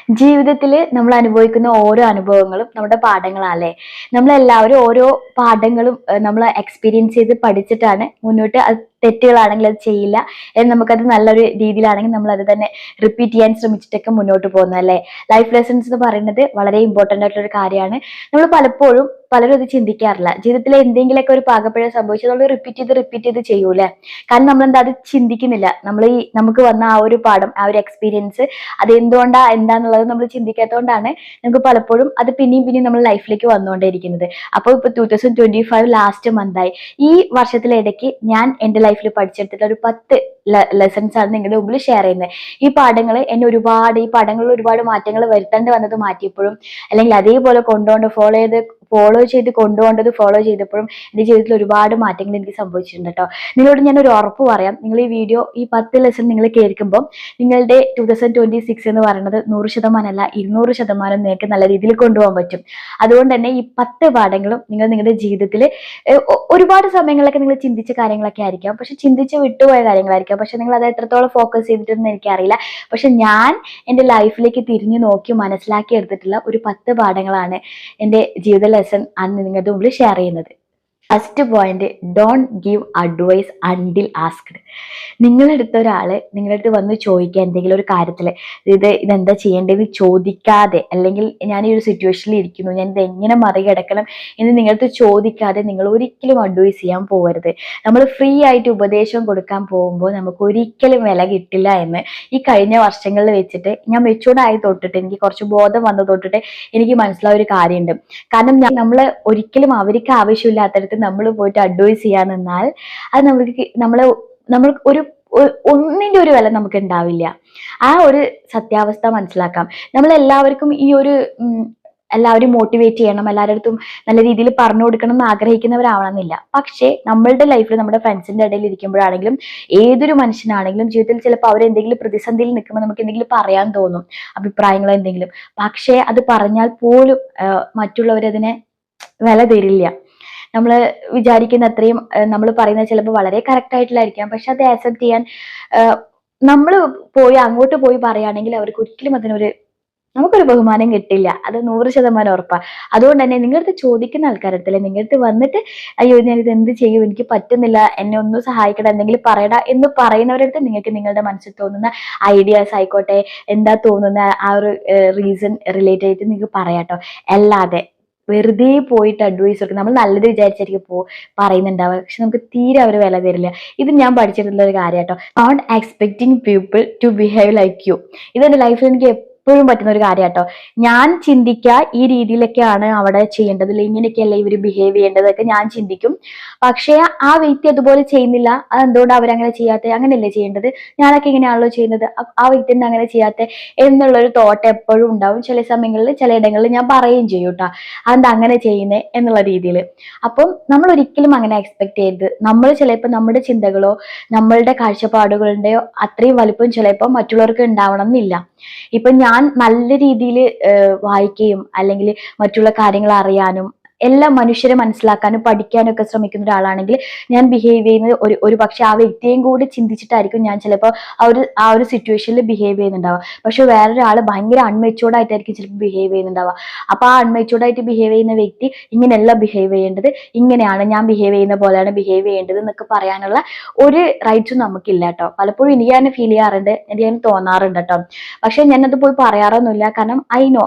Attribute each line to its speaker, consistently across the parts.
Speaker 1: ജീവിതത്തിൽ നമ്മൾ അനുഭവിക്കുന്ന ഓരോ അനുഭവങ്ങളും നമ്മുടെ പാഠങ്ങളല്ലേ. നമ്മളെല്ലാവരും ഓരോ പാഠങ്ങളും നമ്മൾ എക്സ്പീരിയൻസ് ചെയ്ത് പഠിച്ചിട്ടാണ് മുന്നോട്ട് അത് തെറ്റുകളാണെങ്കിൽ അത് ചെയ്യില്ല എന്ന് നമുക്കത് നല്ലൊരു രീതിയിലാണെങ്കിൽ നമ്മൾ അത് തന്നെ റിപ്പീറ്റ് ചെയ്യാൻ ശ്രമിച്ചിട്ടൊക്കെ മുന്നോട്ട് പോകുന്നത് അല്ലേ. ലൈഫ് ലെസൺസ് എന്ന് പറയുന്നത് വളരെ ഇമ്പോർട്ടൻ്റ് ആയിട്ടുള്ള ഒരു കാര്യമാണ്. നമ്മൾ പലപ്പോഴും പലരും അത് ചിന്തിക്കാറില്ല. ജീവിതത്തിൽ എന്തെങ്കിലുമൊക്കെ ഒരു പാകപ്പിഴ സംഭവിച്ചാൽ നമ്മൾ റിപ്പീറ്റ് ചെയ്ത് ചെയ്യൂലേ. കാരണം നമ്മളെന്താ അത് ചിന്തിക്കുന്നില്ല. നമ്മൾ ഈ നമുക്ക് വന്ന ആ ഒരു പാഠം, ആ ഒരു എക്സ്പീരിയൻസ് അത് എന്താന്നുള്ളത് നമ്മൾ ചിന്തിക്കാത്തതുകൊണ്ടാണ് നമുക്ക് പലപ്പോഴും അത് പിന്നെയും നമ്മൾ ലൈഫിലേക്ക് വന്നുകൊണ്ടേയിരിക്കുന്നത്. അപ്പോൾ ഇപ്പൊ 2025 ലാസ്റ്റ് മന്തായി. ഈ വർഷത്തിലിടയ്ക്ക് ഞാൻ എൻ്റെ ലൈഫിൽ പഠിച്ചെടുത്തിട്ടുള്ള ഒരു 10 ലെസൺസ് ആണ് നിങ്ങളുടെ മുമ്പിൽ ഷെയർ ചെയ്യുന്നത്. ഈ പാഠങ്ങൾ എന്നെ ഈ പാഠങ്ങളിൽ ഒരുപാട് മാറ്റങ്ങൾ വരുത്തേണ്ടി വന്നത് മാറ്റിയപ്പോഴും, അല്ലെങ്കിൽ അതേപോലെ ഫോളോ ചെയ്തപ്പോഴും എൻ്റെ ജീവിതത്തിൽ ഒരുപാട് മാറ്റങ്ങൾ എനിക്ക് സംഭവിച്ചിട്ടുണ്ട് കേട്ടോ. നിങ്ങളോട് ഞാൻ ഒരു ഉറപ്പ് പറയാം, നിങ്ങൾ ഈ 10 ലെസൺ നിങ്ങൾ കേൾക്കുമ്പോൾ നിങ്ങളുടെ 2026 എന്ന് പറയുന്നത് 100% അല്ല 200% നിങ്ങൾക്ക് നല്ല രീതിയിൽ കൊണ്ടുപോകാൻ പറ്റും. അതുകൊണ്ട് തന്നെ ഈ 10 പാഠങ്ങളും നിങ്ങൾ നിങ്ങളുടെ ജീവിതത്തിൽ ഒരുപാട് സമയങ്ങളിലൊക്കെ നിങ്ങൾ ചിന്തിച്ച കാര്യങ്ങളൊക്കെ ആയിരിക്കാം, പക്ഷെ ചിന്തിച്ച് വിട്ടുപോയ കാര്യങ്ങളായിരിക്കാം. പക്ഷെ നിങ്ങൾ അത് എത്രത്തോളം ഫോക്കസ് ചെയ്തിട്ടുണ്ടെന്ന് എനിക്കറിയില്ല. പക്ഷെ ഞാൻ എൻ്റെ ലൈഫിലേക്ക് തിരിഞ്ഞു നോക്കി മനസ്സിലാക്കി എടുത്തിട്ടുള്ള ഒരു 10 പാഠങ്ങളാണ് എൻ്റെ ജീവിത ലെസൺ ആണ് നിങ്ങളുടെ മുമ്പിൽ ഷെയർ ചെയ്യുന്നത്. First point, don't give advice until asked. നിങ്ങളടുത്ത ഒരാള് നിങ്ങളടുത്ത് വന്ന് ചോദിക്കുക എന്തെങ്കിലും ഒരു കാര്യത്തിൽ ഇതെന്താ ചെയ്യേണ്ടതെന്ന് ചോദിക്കാതെ, അല്ലെങ്കിൽ ഞാൻ ഈ ഒരു സിറ്റുവേഷനിൽ ഇരിക്കുന്നു, ഞാൻ ഇത് എങ്ങനെ മറികടക്കണം എന്ന് നിങ്ങളടുത്ത് ചോദിക്കാതെ നിങ്ങൾ ഒരിക്കലും അഡ്വൈസ് ചെയ്യാൻ പോകരുത്. നമ്മൾ ഫ്രീ ആയിട്ട് ഉപദേശം കൊടുക്കാൻ പോകുമ്പോൾ നമുക്ക് ഒരിക്കലും വില കിട്ടില്ല എന്ന് ഈ കഴിഞ്ഞ വർഷങ്ങളിൽ വെച്ചിട്ട് ഞാൻ മെച്ചൂർഡ് ആയി തൊട്ടിട്ട്, എനിക്ക് കുറച്ച് ബോധം വന്നു തൊട്ടിട്ട് എനിക്ക് മനസ്സിലായ ഒരു കാര്യമുണ്ട്. കാരണം നമ്മൾ ഒരിക്കലും അവർക്ക് ആവശ്യമില്ലാത്തടത്ത് നമ്മൾ പോയിട്ട് അഡ്വൈസ് ചെയ്യാൻ നിന്നാൽ അത് നമ്മൾ ഒന്നിന്റെ ഒരു വില നമുക്ക് ഉണ്ടാവില്ല. ആ ഒരു സത്യാവസ്ഥ മനസ്സിലാക്കാം. നമ്മളെല്ലാവർക്കും എല്ലാവരും മോട്ടിവേറ്റ് ചെയ്യണം, എല്ലാവരുടെ അടുത്തും നല്ല രീതിയിൽ പറഞ്ഞു കൊടുക്കണം എന്ന് ആഗ്രഹിക്കുന്നവരാവണമെന്നില്ല. പക്ഷേ നമ്മളുടെ ലൈഫിൽ നമ്മുടെ ഫ്രണ്ട്സിന്റെ ഇടയിൽ ഇരിക്കുമ്പോഴാണെങ്കിലും ഏതൊരു മനുഷ്യനാണെങ്കിലും ജീവിതത്തിൽ ചിലപ്പോൾ അവരെന്തെങ്കിലും പ്രതിസന്ധിയിൽ നിൽക്കുമ്പോൾ നമുക്ക് എന്തെങ്കിലും പറയാൻ തോന്നും, അഭിപ്രായങ്ങൾ എന്തെങ്കിലും. പക്ഷേ അത് പറഞ്ഞാൽ പോലും മറ്റുള്ളവരതിനെ വില തരില്ല. നമ്മൾ വിചാരിക്കുന്ന അത്രയും നമ്മൾ പറയുന്നത് ചിലപ്പോൾ വളരെ കറക്റ്റ് ആയിട്ടില്ലായിരിക്കാം, പക്ഷെ അത് ആക്സെപ്റ്റ് ചെയ്യാൻ നമ്മൾ അങ്ങോട്ട് പോയി പറയുകയാണെങ്കിൽ അവർക്ക് ഒരിക്കലും നമുക്കൊരു ബഹുമാനം കിട്ടില്ല. അത് 100% ഉറപ്പാണ്. അതുകൊണ്ട് തന്നെ നിങ്ങളടുത്ത് ചോദിക്കുന്ന ആൾക്കാരടുത്തല്ലേ, നിങ്ങളടുത്ത് വന്നിട്ട് അയ്യോ ഞാനിത് എന്ത് ചെയ്യും, എനിക്ക് പറ്റുന്നില്ല, എന്നെ ഒന്ന് സഹായിക്കടാ, എന്തെങ്കിലും പറയടാ എന്ന് പറയുന്നവരടുത്ത് നിങ്ങൾക്ക് നിങ്ങളുടെ മനസ്സിൽ തോന്നുന്ന ഐഡിയാസ് ആയിക്കോട്ടെ, എന്താ തോന്നുന്ന ആ ഒരു റീസൺ റിലേറ്റ് ചെയ്തിട്ട് നിങ്ങൾക്ക് പറയാട്ടോ. അല്ലാതെ വെറുതെ പോയിട്ട് അഡ്വൈസ് കൊടുക്കും. നമ്മൾ നല്ലത് വിചാരിച്ചായിരിക്കും പറയുന്നുണ്ടാവുക, പക്ഷെ നമുക്ക് തീരെ അവർ വില തരില്ല. ഇത് ഞാൻ പഠിച്ചിട്ടുള്ള ഒരു കാര്യം കേട്ടോ. Not expecting people to behave like you. ഇതെന്റെ ലൈഫിൽ എനിക്ക് എപ്പോഴും പറ്റുന്ന ഒരു കാര്യം കേട്ടോ. ഞാൻ ചിന്തിക്കുക ഈ രീതിയിലൊക്കെയാണ് അവിടെ ചെയ്യേണ്ടത്, ഇങ്ങനെയൊക്കെയല്ലേ ഇവർ ബിഹേവ് ചെയ്യേണ്ടതൊക്കെ ഞാൻ ചിന്തിക്കും. പക്ഷേ ആ വ്യക്തി അതുപോലെ ചെയ്യുന്നില്ല, അതെന്തുകൊണ്ട് അവരങ്ങനെ ചെയ്യാത്ത, അങ്ങനെയല്ലേ ചെയ്യേണ്ടത്, ഞാനൊക്കെ ഇങ്ങനെയാണല്ലോ ചെയ്യുന്നത്, ആ വ്യക്തി തന്നെ അങ്ങനെ ചെയ്യാത്ത എന്നുള്ളൊരു തോട്ട് എപ്പോഴും ഉണ്ടാവും. ചില സമയങ്ങളിൽ ചിലയിടങ്ങളിൽ ഞാൻ പറയുകയും ചെയ്യും കേട്ടോ, അതെന്താ അങ്ങനെ ചെയ്യുന്നേ എന്നുള്ള രീതിയിൽ. അപ്പം നമ്മൾ ഒരിക്കലും അങ്ങനെ എക്സ്പെക്ട് ചെയ്യരുത്. നമ്മൾ ചിലപ്പോൾ നമ്മുടെ ചിന്തകളോ നമ്മളുടെ കാഴ്ചപ്പാടുകളുടെയോ അത്രയും വലുപ്പം ചിലപ്പോൾ മറ്റുള്ളവർക്ക് ഉണ്ടാവണം എന്നില്ല. ഇപ്പൊ ഞാൻ നല്ല രീതിയിൽ വായിക്കുകയും അല്ലെങ്കിൽ മറ്റുള്ള കാര്യങ്ങൾ അറിയാനും എല്ലാം മനുഷ്യരെ മനസ്സിലാക്കാനും പഠിക്കാനും ഒക്കെ ശ്രമിക്കുന്ന ഒരാളാണെങ്കിൽ ഞാൻ ബിഹേവ് ചെയ്യുന്നത് ഒരു പക്ഷെ ആ വ്യക്തിയെയും കൂടി ചിന്തിച്ചിട്ടായിരിക്കും ഞാൻ ചിലപ്പോൾ ആ ഒരു സിറ്റുവേഷനിൽ ബിഹേവ് ചെയ്യുന്നുണ്ടാവുക. പക്ഷെ വേറൊരാൾ ഭയങ്കര അൺമെച്ചൂർഡ് ആയിട്ടായിരിക്കും ചിലപ്പോൾ ബിഹേവ് ചെയ്യുന്നുണ്ടാവുക. അപ്പൊ ആ അൺമെച്ചൂർഡ് ആയിട്ട് ബിഹേവ് ചെയ്യുന്ന വ്യക്തി ഇങ്ങനെയല്ല ബിഹേവ് ചെയ്യേണ്ടത്, ഇങ്ങനെയാണ് ഞാൻ ബിഹേവ് ചെയ്യുന്ന പോലെയാണ് ബിഹേവ് ചെയ്യേണ്ടത് എന്നൊക്കെ പറയാനുള്ള ഒരു റൈറ്റ്സും നമുക്കില്ല കേട്ടോ. പലപ്പോഴും എനിക്ക് തന്നെ ഫീൽ ചെയ്യാറുണ്ട്, എനിക്ക് തന്നെ തോന്നാറുണ്ട് കേട്ടോ. പക്ഷെ ഞാനത് പോയി പറയാറൊന്നുമില്ല. കാരണം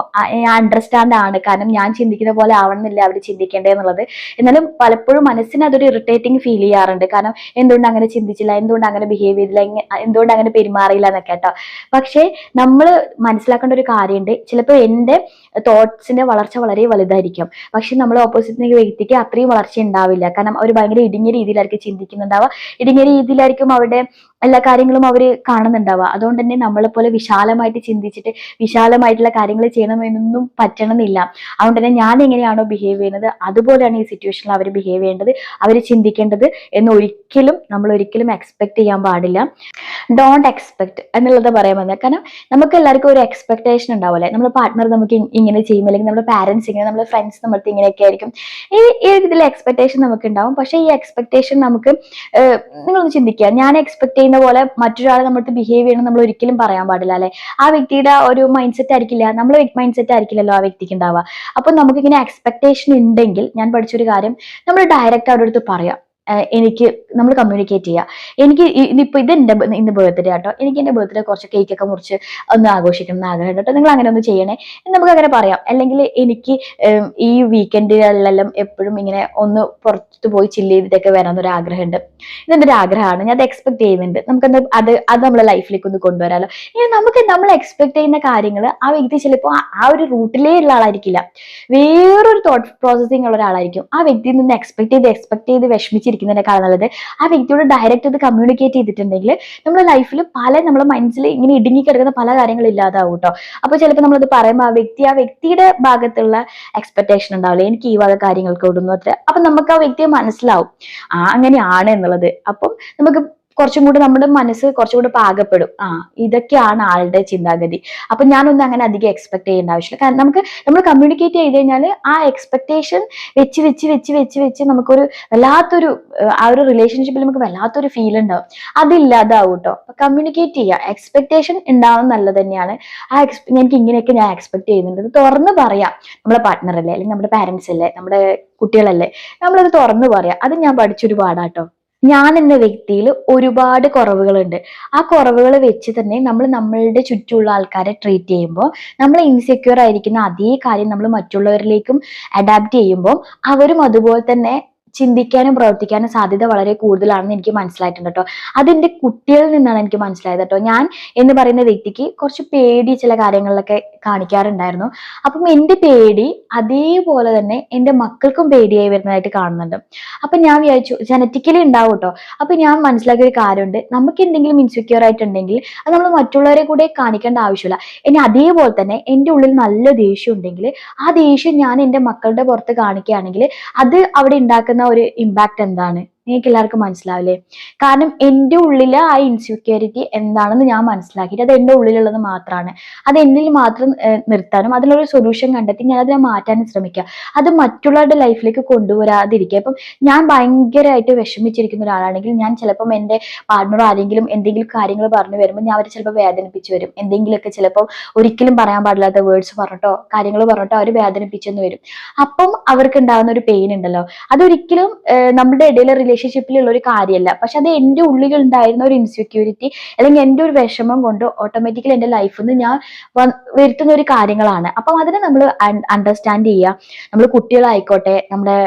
Speaker 1: ഞാൻ അണ്ടർസ്റ്റാൻഡ് ആണ്. കാരണം ഞാൻ ചിന്തിക്കുന്ന പോലെ ആവണമെന്നില്ല അവർ ചിന്തിക്കേണ്ടതെന്നുള്ളത്. എന്നാലും പലപ്പോഴും മനസ്സിന് അതൊരു ഇറിറ്റേറ്റിംഗ് ഫീൽ ചെയ്യാറുണ്ട്. കാരണം എന്തുകൊണ്ട് അങ്ങനെ ചിന്തിച്ചില്ല, എന്തുകൊണ്ട് അങ്ങനെ ബിഹേവ് ചെയ്തില്ല, എന്തുകൊണ്ട് അങ്ങനെ പെരുമാറിയില്ല എന്നൊക്കെ കേട്ടോ. പക്ഷെ നമ്മൾ മനസ്സിലാക്കേണ്ട ഒരു കാര്യമുണ്ട്, ചിലപ്പോൾ എൻ്റെ തോട്ട്സിന്റെ വളർച്ച വളരെ വലുതായിരിക്കും, പക്ഷെ നമ്മൾ ഓപ്പോസിറ്റ് വ്യക്തിക്ക് അത്രയും വളർച്ച ഉണ്ടാവില്ല. കാരണം അവർ ഭയങ്കര ഇടുങ്ങിയ രീതിയിലായിരിക്കും ചിന്തിക്കുന്നുണ്ടാവുക, ഇടുങ്ങിയ രീതിയിലായിരിക്കും അവരുടെ എല്ലാ കാര്യങ്ങളും അവർ കാണുന്നുണ്ടാവുക. അതുകൊണ്ട് തന്നെ നമ്മളെ പോലെ വിശാലമായിട്ട് ചിന്തിച്ചിട്ട് വിശാലമായിട്ടുള്ള കാര്യങ്ങൾ ചെയ്യണമെന്നൊന്നും പറ്റണമെന്നില്ല. അതുകൊണ്ട് തന്നെ ഞാൻ എങ്ങനെയാണോ ബിഹേവ് ചെയ്യുന്നത് അതുപോലെയാണ് ഈ സിറ്റുവേഷനിൽ അവർ ബിഹേവ് ചെയ്യേണ്ടത്, അവർ ചിന്തിക്കേണ്ടത് എന്ന് നമ്മൾ ഒരിക്കലും എക്സ്പെക്ട് ചെയ്യാൻ പാടില്ല. ഡോണ്ട് എക്സ്പെക്ട് എന്നുള്ളത് പറയാൻ വന്നത്, കാരണം നമുക്ക് എല്ലാവർക്കും ഒരു എക്സ്പെക്ടേഷൻ ഉണ്ടാവില്ലേ, നമ്മുടെ പാർട്ട്ണർ നമുക്ക് ഇങ്ങനെ ചെയ്യും, അല്ലെങ്കിൽ നമ്മുടെ പാരന്റ്സ് ഇങ്ങനെ, നമ്മുടെ ഫ്രണ്ട്സ് നമ്മൾക്ക് ഇങ്ങനെയൊക്കെ ആയിരിക്കും. ഈ ഇതിൽ എക്സ്പെക്ടേഷൻ നമുക്ക് ഉണ്ടാവും. പക്ഷെ ഈ എക്സ്പെക്ടേഷൻ നമുക്ക് നിങ്ങളൊന്ന് ചിന്തിക്കുക, ഞാൻ എക്സ്പെക്ട് ചെയ്യുന്ന ചെയ്യുന്ന പോലെ മറ്റൊരാളെ നമ്മളടുത്ത് ബിഹേവ് ചെയ്യണം നമ്മൾ ഒരിക്കലും പറയാൻ പാടില്ല അല്ലെ. ആ വ്യക്തിയുടെ ഒരു മൈൻഡ് സെറ്റ് ആയിരിക്കില്ല, നമ്മളെ മൈൻഡ് സെറ്റ് ആയിരിക്കില്ലല്ലോ ആ വ്യക്തിക്ക് ഉണ്ടാവുക. അപ്പൊ നമുക്കിങ്ങനെ എക്സ്പെക്ടേഷൻ ഉണ്ടെങ്കിൽ ഞാൻ പഠിച്ചൊരു കാര്യം, നമ്മൾ ഡയറക്റ്റ് അവരുടെ അടുത്ത് പറയാം. എനിക്ക് നമ്മൾ കമ്മ്യൂണിക്കേറ്റ് ചെയ്യുക. എനിക്ക് ഇനിയിപ്പോ ഇത് എന്റെ ഇന്ന് ബർത്ത്ഡേ ആട്ടോ, എനിക്ക് എന്റെ ബർത്ത്ഡേ കുറച്ച് കേക്ക് ഒക്കെ മുറിച്ച് ഒന്ന് ആഘോഷിക്കണം എന്ന് ആഗ്രഹം കേട്ടോ, നിങ്ങൾ അങ്ങനെ ഒന്ന് ചെയ്യണേ എന്ന് നമുക്ക് അങ്ങനെ പറയാം. അല്ലെങ്കിൽ എനിക്ക് ഈ വീക്കെൻഡുകളിലെല്ലാം എപ്പോഴും ഇങ്ങനെ ഒന്ന് പുറത്ത് പോയി ചില്ല് ചെയ്തിട്ടൊക്കെ വരാമെന്നൊരു ആഗ്രഹമുണ്ട്, ഇതെന്റെ ഒരു ആഗ്രഹമാണ്, ഞാൻ അത് എക്സ്പെക്ട് ചെയ്യുന്നുണ്ട്, നമുക്കെന്താ അത് നമ്മുടെ ലൈഫിലേക്ക് ഒന്ന് കൊണ്ടുവരാമല്ലോ. ഇനി നമുക്ക് നമ്മൾ എക്സ്പെക്ട് ചെയ്യുന്ന കാര്യങ്ങൾ ആ വ്യക്തി ചിലപ്പോൾ ആ ഒരു റൂട്ടിലേ ഉള്ള ആളായിരിക്കില്ല, വേറൊരു തോട്ട് പ്രോസസ്സിംഗ് ഉള്ള ഒരാളായിരിക്കും. ആ വ്യക്തിയിൽ നിന്ന് എക്സ്പെക്ട് ചെയ്ത് വിഷമിച്ചിരിക്കുന്നതിനേക്കാൾ നല്ലത് ആ വ്യക്തിയോട് ഡയറക്റ്റ് ഇത് കമ്മ്യൂണിക്കേറ്റ് ചെയ്തിട്ടുണ്ടെങ്കിൽ നമ്മുടെ ലൈഫിൽ നമ്മുടെ മനസ്സിൽ ഇങ്ങനെ ഇടുങ്ങിക്കിടക്കുന്ന പല കാര്യങ്ങളും ഇല്ലാതാവും കേട്ടോ. അപ്പൊ ചിലപ്പോൾ നമ്മളത് പറയുമ്പോൾ ആ വ്യക്തിയുടെ ഭാഗത്തുള്ള എക്സ്പെക്ടേഷൻ ഉണ്ടാവില്ല, എനിക്ക് ഈ വക കാര്യങ്ങൾക്ക് ഓടുന്നു അത്ര. അപ്പൊ നമുക്ക് ആ വ്യക്തിയെ മനസ്സിലാവും അങ്ങനെയാണ് എന്നുള്ളത്. അപ്പം നമുക്ക് കുറച്ചും കൂടെ നമ്മുടെ മനസ്സ് കുറച്ചും കൂടെ പാകപ്പെടും. ഇതൊക്കെയാണ് ആളുടെ ചിന്താഗതി, അപ്പൊ ഞാനൊന്നും അങ്ങനെ അധികം എക്സ്പെക്ട് ചെയ്യേണ്ട ആവശ്യമില്ല. കാരണം നമ്മൾ കമ്മ്യൂണിക്കേറ്റ് ചെയ്ത് കഴിഞ്ഞാൽ ആ എക്സ്പെക്ടേഷൻ വെച്ച് വെച്ച് വെച്ച് വെച്ച് വെച്ച് നമുക്കൊരു വല്ലാത്തൊരു ആ ഒരു റിലേഷൻഷിപ്പിൽ നമുക്ക് വല്ലാത്തൊരു ഫീൽ ഉണ്ടാവും, അതില്ലാതാവും കേട്ടോ. അപ്പൊ കമ്മ്യൂണിക്കേറ്റ് ചെയ്യുക, എക്സ്പെക്ടേഷൻ ഉണ്ടാവുന്നത് നല്ലത് തന്നെയാണ്. എനിക്ക് ഇങ്ങനെയൊക്കെ ഞാൻ എക്സ്പെക്ട് ചെയ്യുന്നുണ്ട്, തുറന്ന് പറയാം. നമ്മുടെ പാർട്ട്ണർ അല്ലേ, അല്ലെങ്കിൽ നമ്മുടെ പാരന്റ്സ് അല്ലേ, നമ്മുടെ കുട്ടികളല്ലേ, നമ്മളത് തുറന്ന് പറയാം. അത് ഞാൻ പഠിച്ചൊരു പാടാട്ടോ. ഞാൻ എന്ന വ്യക്തിയിൽ ഒരുപാട് കുറവുകളുണ്ട്. ആ കുറവുകൾ വെച്ച് തന്നെ നമ്മൾ നമ്മളുടെ ചുറ്റുമുള്ള ആൾക്കാരെ ട്രീറ്റ് ചെയ്യുമ്പോൾ നമ്മൾ ഇൻസെക്യൂർ ആയിരിക്കുന്ന അതേ കാര്യം നമ്മൾ മറ്റുള്ളവരിലേക്കും അഡാപ്റ്റ് ചെയ്യുമ്പോൾ അവരും അതുപോലെ തന്നെ ചിന്തിക്കാനും പ്രവർത്തിക്കാനും സാധ്യത വളരെ കൂടുതലാണെന്ന് എനിക്ക് മനസ്സിലായിട്ടുണ്ട് കേട്ടോ. അതെന്റെ കുട്ടികളിൽ നിന്നാണ് എനിക്ക് മനസ്സിലായത് കേട്ടോ. ഞാൻ എന്ന് പറയുന്ന വ്യക്തിക്ക് കുറച്ച് പേടി ചില കാര്യങ്ങളിലൊക്കെ കാണിക്കാറുണ്ടായിരുന്നു. അപ്പം എന്റെ പേടി അതേപോലെ തന്നെ എന്റെ മക്കൾക്കും പേടിയായി വരുന്നതായിട്ട് കാണുന്നുണ്ട്. അപ്പൊ ഞാൻ വിചാരിച്ചു ജനറ്റിക്കലി ഉണ്ടാവും കേട്ടോ. അപ്പൊ ഞാൻ മനസ്സിലാക്കിയ ഒരു കാര്യമുണ്ട്, നമുക്ക് എന്തെങ്കിലും ഇൻസെക്യൂർ ആയിട്ടുണ്ടെങ്കിൽ അത് നമ്മൾ മറ്റുള്ളവരെ കൂടെ കാണിക്കേണ്ട ആവശ്യമില്ല. ഇനി അതേപോലെ തന്നെ എൻ്റെ ഉള്ളിൽ നല്ല ദേഷ്യം ഉണ്ടെങ്കിൽ ആ ദേഷ്യം ഞാൻ എൻ്റെ മക്കളുടെ പുറത്ത് കാണിക്കുകയാണെങ്കിൽ അത് അവിടെ ഉണ്ടാക്കുന്ന ഒരു ഇമ്പാക്ട് എന്താണ് നിങ്ങൾക്ക് എല്ലാവർക്കും മനസ്സിലാവില്ലേ? കാരണം എൻ്റെ ഉള്ളിലെ ആ ഇൻസെക്യൂരിറ്റി എന്താണെന്ന് ഞാൻ മനസ്സിലാക്കിയിട്ട് അത് എൻ്റെ ഉള്ളിലുള്ളത് മാത്രമാണ്. അത് എന്നിൽ മാത്രം നിർത്താനും അതിനൊരു സൊല്യൂഷൻ കണ്ടെത്തി ഞാൻ അതിനെ മാറ്റാനും ശ്രമിക്കുക. അത് മറ്റുള്ളവരുടെ ലൈഫിലേക്ക് കൊണ്ടുവരാതിരിക്കുക. ഇപ്പം ഞാൻ ഭയങ്കരമായിട്ട് വിഷമിച്ചിരിക്കുന്ന ഒരാളാണെങ്കിൽ ഞാൻ ചിലപ്പം എൻ്റെ പാർട്ട്ണറോ ആരെങ്കിലും എന്തെങ്കിലും കാര്യങ്ങൾ പറഞ്ഞു വരുമ്പോൾ ഞാൻ അവരെ ചിലപ്പോൾ വേദനിപ്പിച്ചു വരും. എന്തെങ്കിലുമൊക്കെ ചിലപ്പോൾ ഒരിക്കലും പറയാൻ പാടില്ലാത്ത വേർഡ്സ് പറഞ്ഞിട്ടോ കാര്യങ്ങൾ പറഞ്ഞിട്ടോ അവർ വേദനിപ്പിച്ചെന്ന് വരും. അപ്പം അവർക്ക് ഉണ്ടാകുന്ന ഒരു പെയിൻ ഉണ്ടല്ലോ, അതൊരിക്കലും നമ്മുടെ ഇടയിലെ റിലേഷൻഷിപ്പിലുള്ള ഒരു കാര്യമല്ല. പക്ഷെ അത് എൻ്റെ ഉള്ളിൽ ഉണ്ടായിരുന്ന ഒരു ഇൻസെക്യൂരിറ്റി അല്ലെങ്കിൽ എൻ്റെ ഒരു വിഷമം കൊണ്ട് ഓട്ടോമാറ്റിക്കലി എൻ്റെ ലൈഫിൽ നിന്ന് ഞാൻ വരുത്തുന്ന ഒരു കാര്യങ്ങളാണ്. അപ്പം അതിനെ നമ്മൾ അണ്ടർസ്റ്റാൻഡ് ചെയ്യുക. നമ്മൾ കുട്ടികളായിക്കോട്ടെ, നമ്മുടെ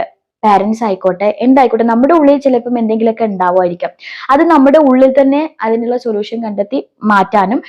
Speaker 1: പാരന്റ്സ് ആയിക്കോട്ടെ, എന്തായിക്കോട്ടെ, നമ്മുടെ ഉള്ളിൽ ചിലപ്പം എന്തെങ്കിലുമൊക്കെ ഉണ്ടാവുമായിരിക്കാം. അത് നമ്മുടെ ഉള്ളിൽ തന്നെ അതിനുള്ള സൊല്യൂഷൻ കണ്ടെത്തി മാറ്റാനും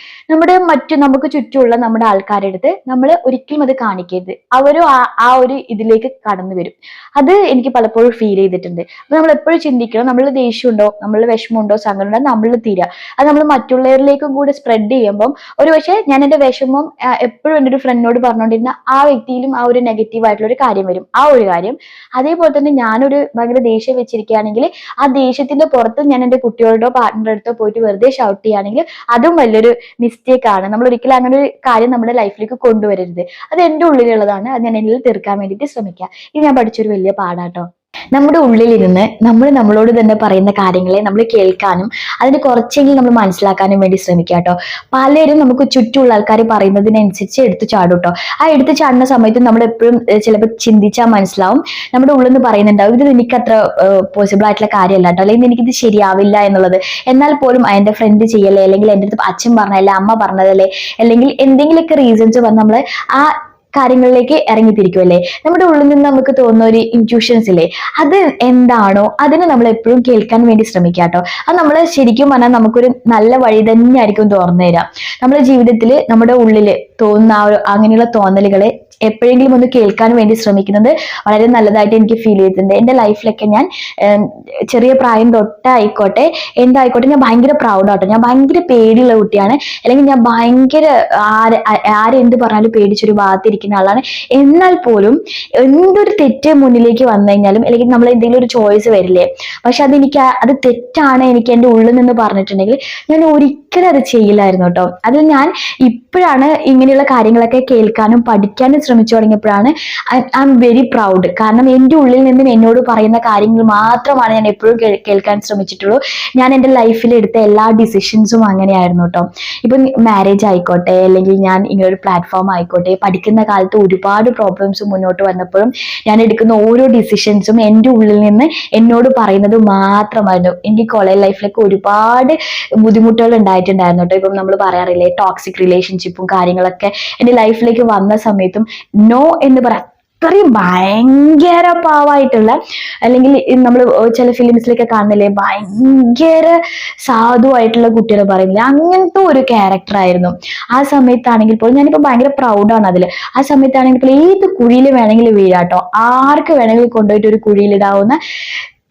Speaker 1: നമുക്ക് ചുറ്റുമുള്ള നമ്മുടെ ആൾക്കാരുടെ അടുത്ത് നമ്മൾ ഒരിക്കലും അത് കാണിക്കരുത്. അവരും ആ ഒരു ഇതിലേക്ക് കടന്നു വരും. അത് എനിക്ക് പലപ്പോഴും ഫീൽ ചെയ്തിട്ടുണ്ട്. അപ്പൊ നമ്മൾ എപ്പോഴും ചിന്തിക്കണം, നമ്മൾ ദേഷ്യമുണ്ടോ, നമ്മൾ വിഷമമുണ്ടോ, സങ്കടമുണ്ടോ, നമ്മൾ തീരുക. അത് നമ്മൾ മറ്റുള്ളവരിലേക്കും കൂടി സ്പ്രെഡ് ചെയ്യുമ്പം ഒരു പക്ഷേ ഞാൻ എൻ്റെ വിഷമം എപ്പോഴും എൻ്റെ ഒരു ഫ്രണ്ടിനോട് പറഞ്ഞുകൊണ്ടിരുന്ന ആ വ്യക്തിയിലും ആ ഒരു നെഗറ്റീവ് ആയിട്ടുള്ള ഒരു കാര്യം വരും. ആ ഒരു കാര്യം അതേപോലെ തന്നെ ഞാനൊരു ഭയങ്കര ദേഷ്യം വെച്ചിരിക്കുകയാണെങ്കിൽ ആ ദേഷ്യത്തിന്റെ പുറത്ത് ഞാൻ എൻ്റെ കുട്ടികളുടെ പാർട്ട്ണറുടെ അടുത്തോ പോയിട്ട് വെറുതെ ഷൗട്ട് ചെയ്യുകയാണെങ്കിൽ അതും വലിയൊരു മിസ്റ്റേക്ക് ആണ്. നമ്മൾ ഒരിക്കലും അങ്ങനെ ഒരു കാര്യം നമ്മുടെ ലൈഫിലേക്ക് കൊണ്ടുവരരുത്. അത് എൻ്റെ ഉള്ളിലുള്ളതാണ്, അത് ഞാൻ എന്നിൽ തീർക്കാൻ വേണ്ടിയിട്ട് ശ്രമിക്കുക. ഇത് ഞാൻ പഠിച്ചൊരു വലിയ പാടാട്ടോ. നമ്മുടെ ഉള്ളിലിരുന്ന് നമ്മളോട് തന്നെ പറയുന്ന കാര്യങ്ങളെ നമ്മൾ കേൾക്കാനും അതിന് കുറച്ചെങ്കിലും നമ്മൾ മനസ്സിലാക്കാനും വേണ്ടി ശ്രമിക്കുക കേട്ടോ. പലരും നമുക്ക് ചുറ്റുമുള്ള ആൾക്കാർ പറയുന്നതിനനുസരിച്ച് എടുത്തു ചാടും കേട്ടോ. ആ എടുത്തു ചാടുന്ന സമയത്ത് നമ്മൾ എപ്പോഴും ചിലപ്പോൾ ചിന്തിച്ചാൽ മനസ്സിലാവും, നമ്മുടെ ഉള്ളിൽ നിന്ന് പറയുന്നുണ്ടാവും ഇത് എനിക്കത്ര പോസിബിൾ ആയിട്ടുള്ള കാര്യമല്ല കേട്ടോ, അല്ലെങ്കിൽ എനിക്കിത് ശരിയാവില്ല എന്നുള്ളത്. എന്നാൽ പോലും എൻ്റെ ഫ്രണ്ട് ചെയ്യല്ലേ, അല്ലെങ്കിൽ എൻ്റെ അടുത്ത് അച്ഛൻ പറഞ്ഞല്ലേ, അമ്മ പറഞ്ഞതല്ലേ, അല്ലെങ്കിൽ എന്തെങ്കിലുമൊക്കെ റീസൺസ് പറഞ്ഞ് നമ്മൾ ആ കാര്യങ്ങളിലേക്ക് ഇറങ്ങിത്തിരിക്കുമല്ലേ. നമ്മുടെ ഉള്ളിൽ നിന്ന് നമുക്ക് തോന്നുന്ന ഒരു ഇൻറ്റ്യൂഷൻസ് ഇല്ലേ, അത് എന്താണോ അതിനെ നമ്മൾ എപ്പോഴും കേൾക്കാൻ വേണ്ടി ശ്രമിക്കുക കേട്ടോ. അത് നമ്മൾ ശരിക്കും പറഞ്ഞാൽ നമുക്കൊരു നല്ല വഴി തന്നെയായിരിക്കും തുറന്നു തരാം. നമ്മുടെ ജീവിതത്തിൽ നമ്മുടെ ഉള്ളിൽ തോന്നുന്ന അങ്ങനെയുള്ള തോന്നലുകളെ എപ്പോഴെങ്കിലും ഒന്ന് കേൾക്കാൻ വേണ്ടി ശ്രമിക്കുന്നത് വളരെ നല്ലതായിട്ട് എനിക്ക് ഫീൽ ചെയ്തിട്ടുണ്ട്. എൻ്റെ ലൈഫിലൊക്കെ ഞാൻ ചെറിയ പ്രായം തൊട്ടായിക്കോട്ടെ എന്തായിക്കോട്ടെ ഞാൻ ഭയങ്കര പ്രൗഡാട്ടോ. ഞാൻ ഭയങ്കര പേടിയുള്ള കുട്ടിയാണ്, അല്ലെങ്കിൽ ഞാൻ ഭയങ്കര ആരെന്ത് പറഞ്ഞാലും പേടിച്ചൊരു ഭാഗത്തിരിക്കുന്ന ആളാണ്. എന്നാൽ പോലും എന്തൊരു തെറ്റ് മുന്നിലേക്ക് വന്നു കഴിഞ്ഞാലും അല്ലെങ്കിൽ നമ്മൾ എന്തെങ്കിലും ഒരു ചോയ്സ് വരില്ലേ, പക്ഷെ അത് തെറ്റാണ് എനിക്ക് എൻ്റെ ഉള്ളിൽ നിന്ന് പറഞ്ഞിട്ടുണ്ടെങ്കിൽ ഞാൻ ഒരിക്കലും അത് ചെയ്യില്ലായിരുന്നു കേട്ടോ. അതിൽ ഞാൻ ഇപ്പോഴാണ് ഇങ്ങനെയുള്ള കാര്യങ്ങളൊക്കെ കേൾക്കാനും പഠിക്കാനും ശ്രമിച്ചു തുടങ്ങിയപ്പോഴാണ് ഐ ആം വെരി പ്രൗഡ്. കാരണം എൻ്റെ ഉള്ളിൽ നിന്നും എന്നോട് പറയുന്ന കാര്യങ്ങൾ മാത്രമാണ് ഞാൻ എപ്പോഴും കേൾക്കാൻ ശ്രമിച്ചിട്ടുള്ളൂ. ഞാൻ എൻ്റെ ലൈഫിൽ എടുത്ത എല്ലാ ഡിസിഷൻസും അങ്ങനെയായിരുന്നു കേട്ടോ. ഇപ്പം മാരേജ് ആയിക്കോട്ടെ, അല്ലെങ്കിൽ ഞാൻ ഇങ്ങനെ ഒരു പ്ലാറ്റ്ഫോം ആയിക്കോട്ടെ, പഠിക്കുന്ന കാലത്ത് ഒരുപാട് പ്രോബ്ലംസ് മുന്നോട്ട് വന്നപ്പോഴും ഞാൻ എടുക്കുന്ന ഓരോ ഡിസിഷൻസും എൻ്റെ ഉള്ളിൽ നിന്ന് എന്നോട് പറയുന്നത് മാത്രമായിരുന്നു. എനിക്ക് കോളേജ് ലൈഫിലൊക്കെ ഒരുപാട് ബുദ്ധിമുട്ടുകൾ ഉണ്ടായിട്ടുണ്ടായിരുന്നു കേട്ടോ. ഇപ്പം നമ്മൾ പറയാറില്ലേ ടോക്സിക് റിലേഷൻഷിപ്പും കാര്യങ്ങളൊക്കെ എൻ്റെ ലൈഫിലേക്ക് വന്ന സമയത്തും നോ എന്ന് പറയാം അത്രയും ഭയങ്കര പാവായിട്ടുള്ള, അല്ലെങ്കിൽ നമ്മൾ ചില ഫിലിംസിലൊക്കെ കാണുന്നില്ലേ ഭയങ്കര സാധുവായിട്ടുള്ള കുട്ടികൾ പറയുന്നില്ലേ, അങ്ങനത്തെ ഒരു ക്യാരക്ടർ ആയിരുന്നു ആ സമയത്താണെങ്കിൽ പോലും. ഞാനിപ്പോ ഭയങ്കര പ്രൗഡാണ് അതിൽ. ആ സമയത്താണെങ്കിൽ പോലും ഏത് കുഴിയിൽ വേണമെങ്കിലും വീഴാട്ടോ, ആർക്ക് വേണമെങ്കിലും കൊണ്ടുപോയിട്ട് ഒരു കുഴിയിലിടാവുന്ന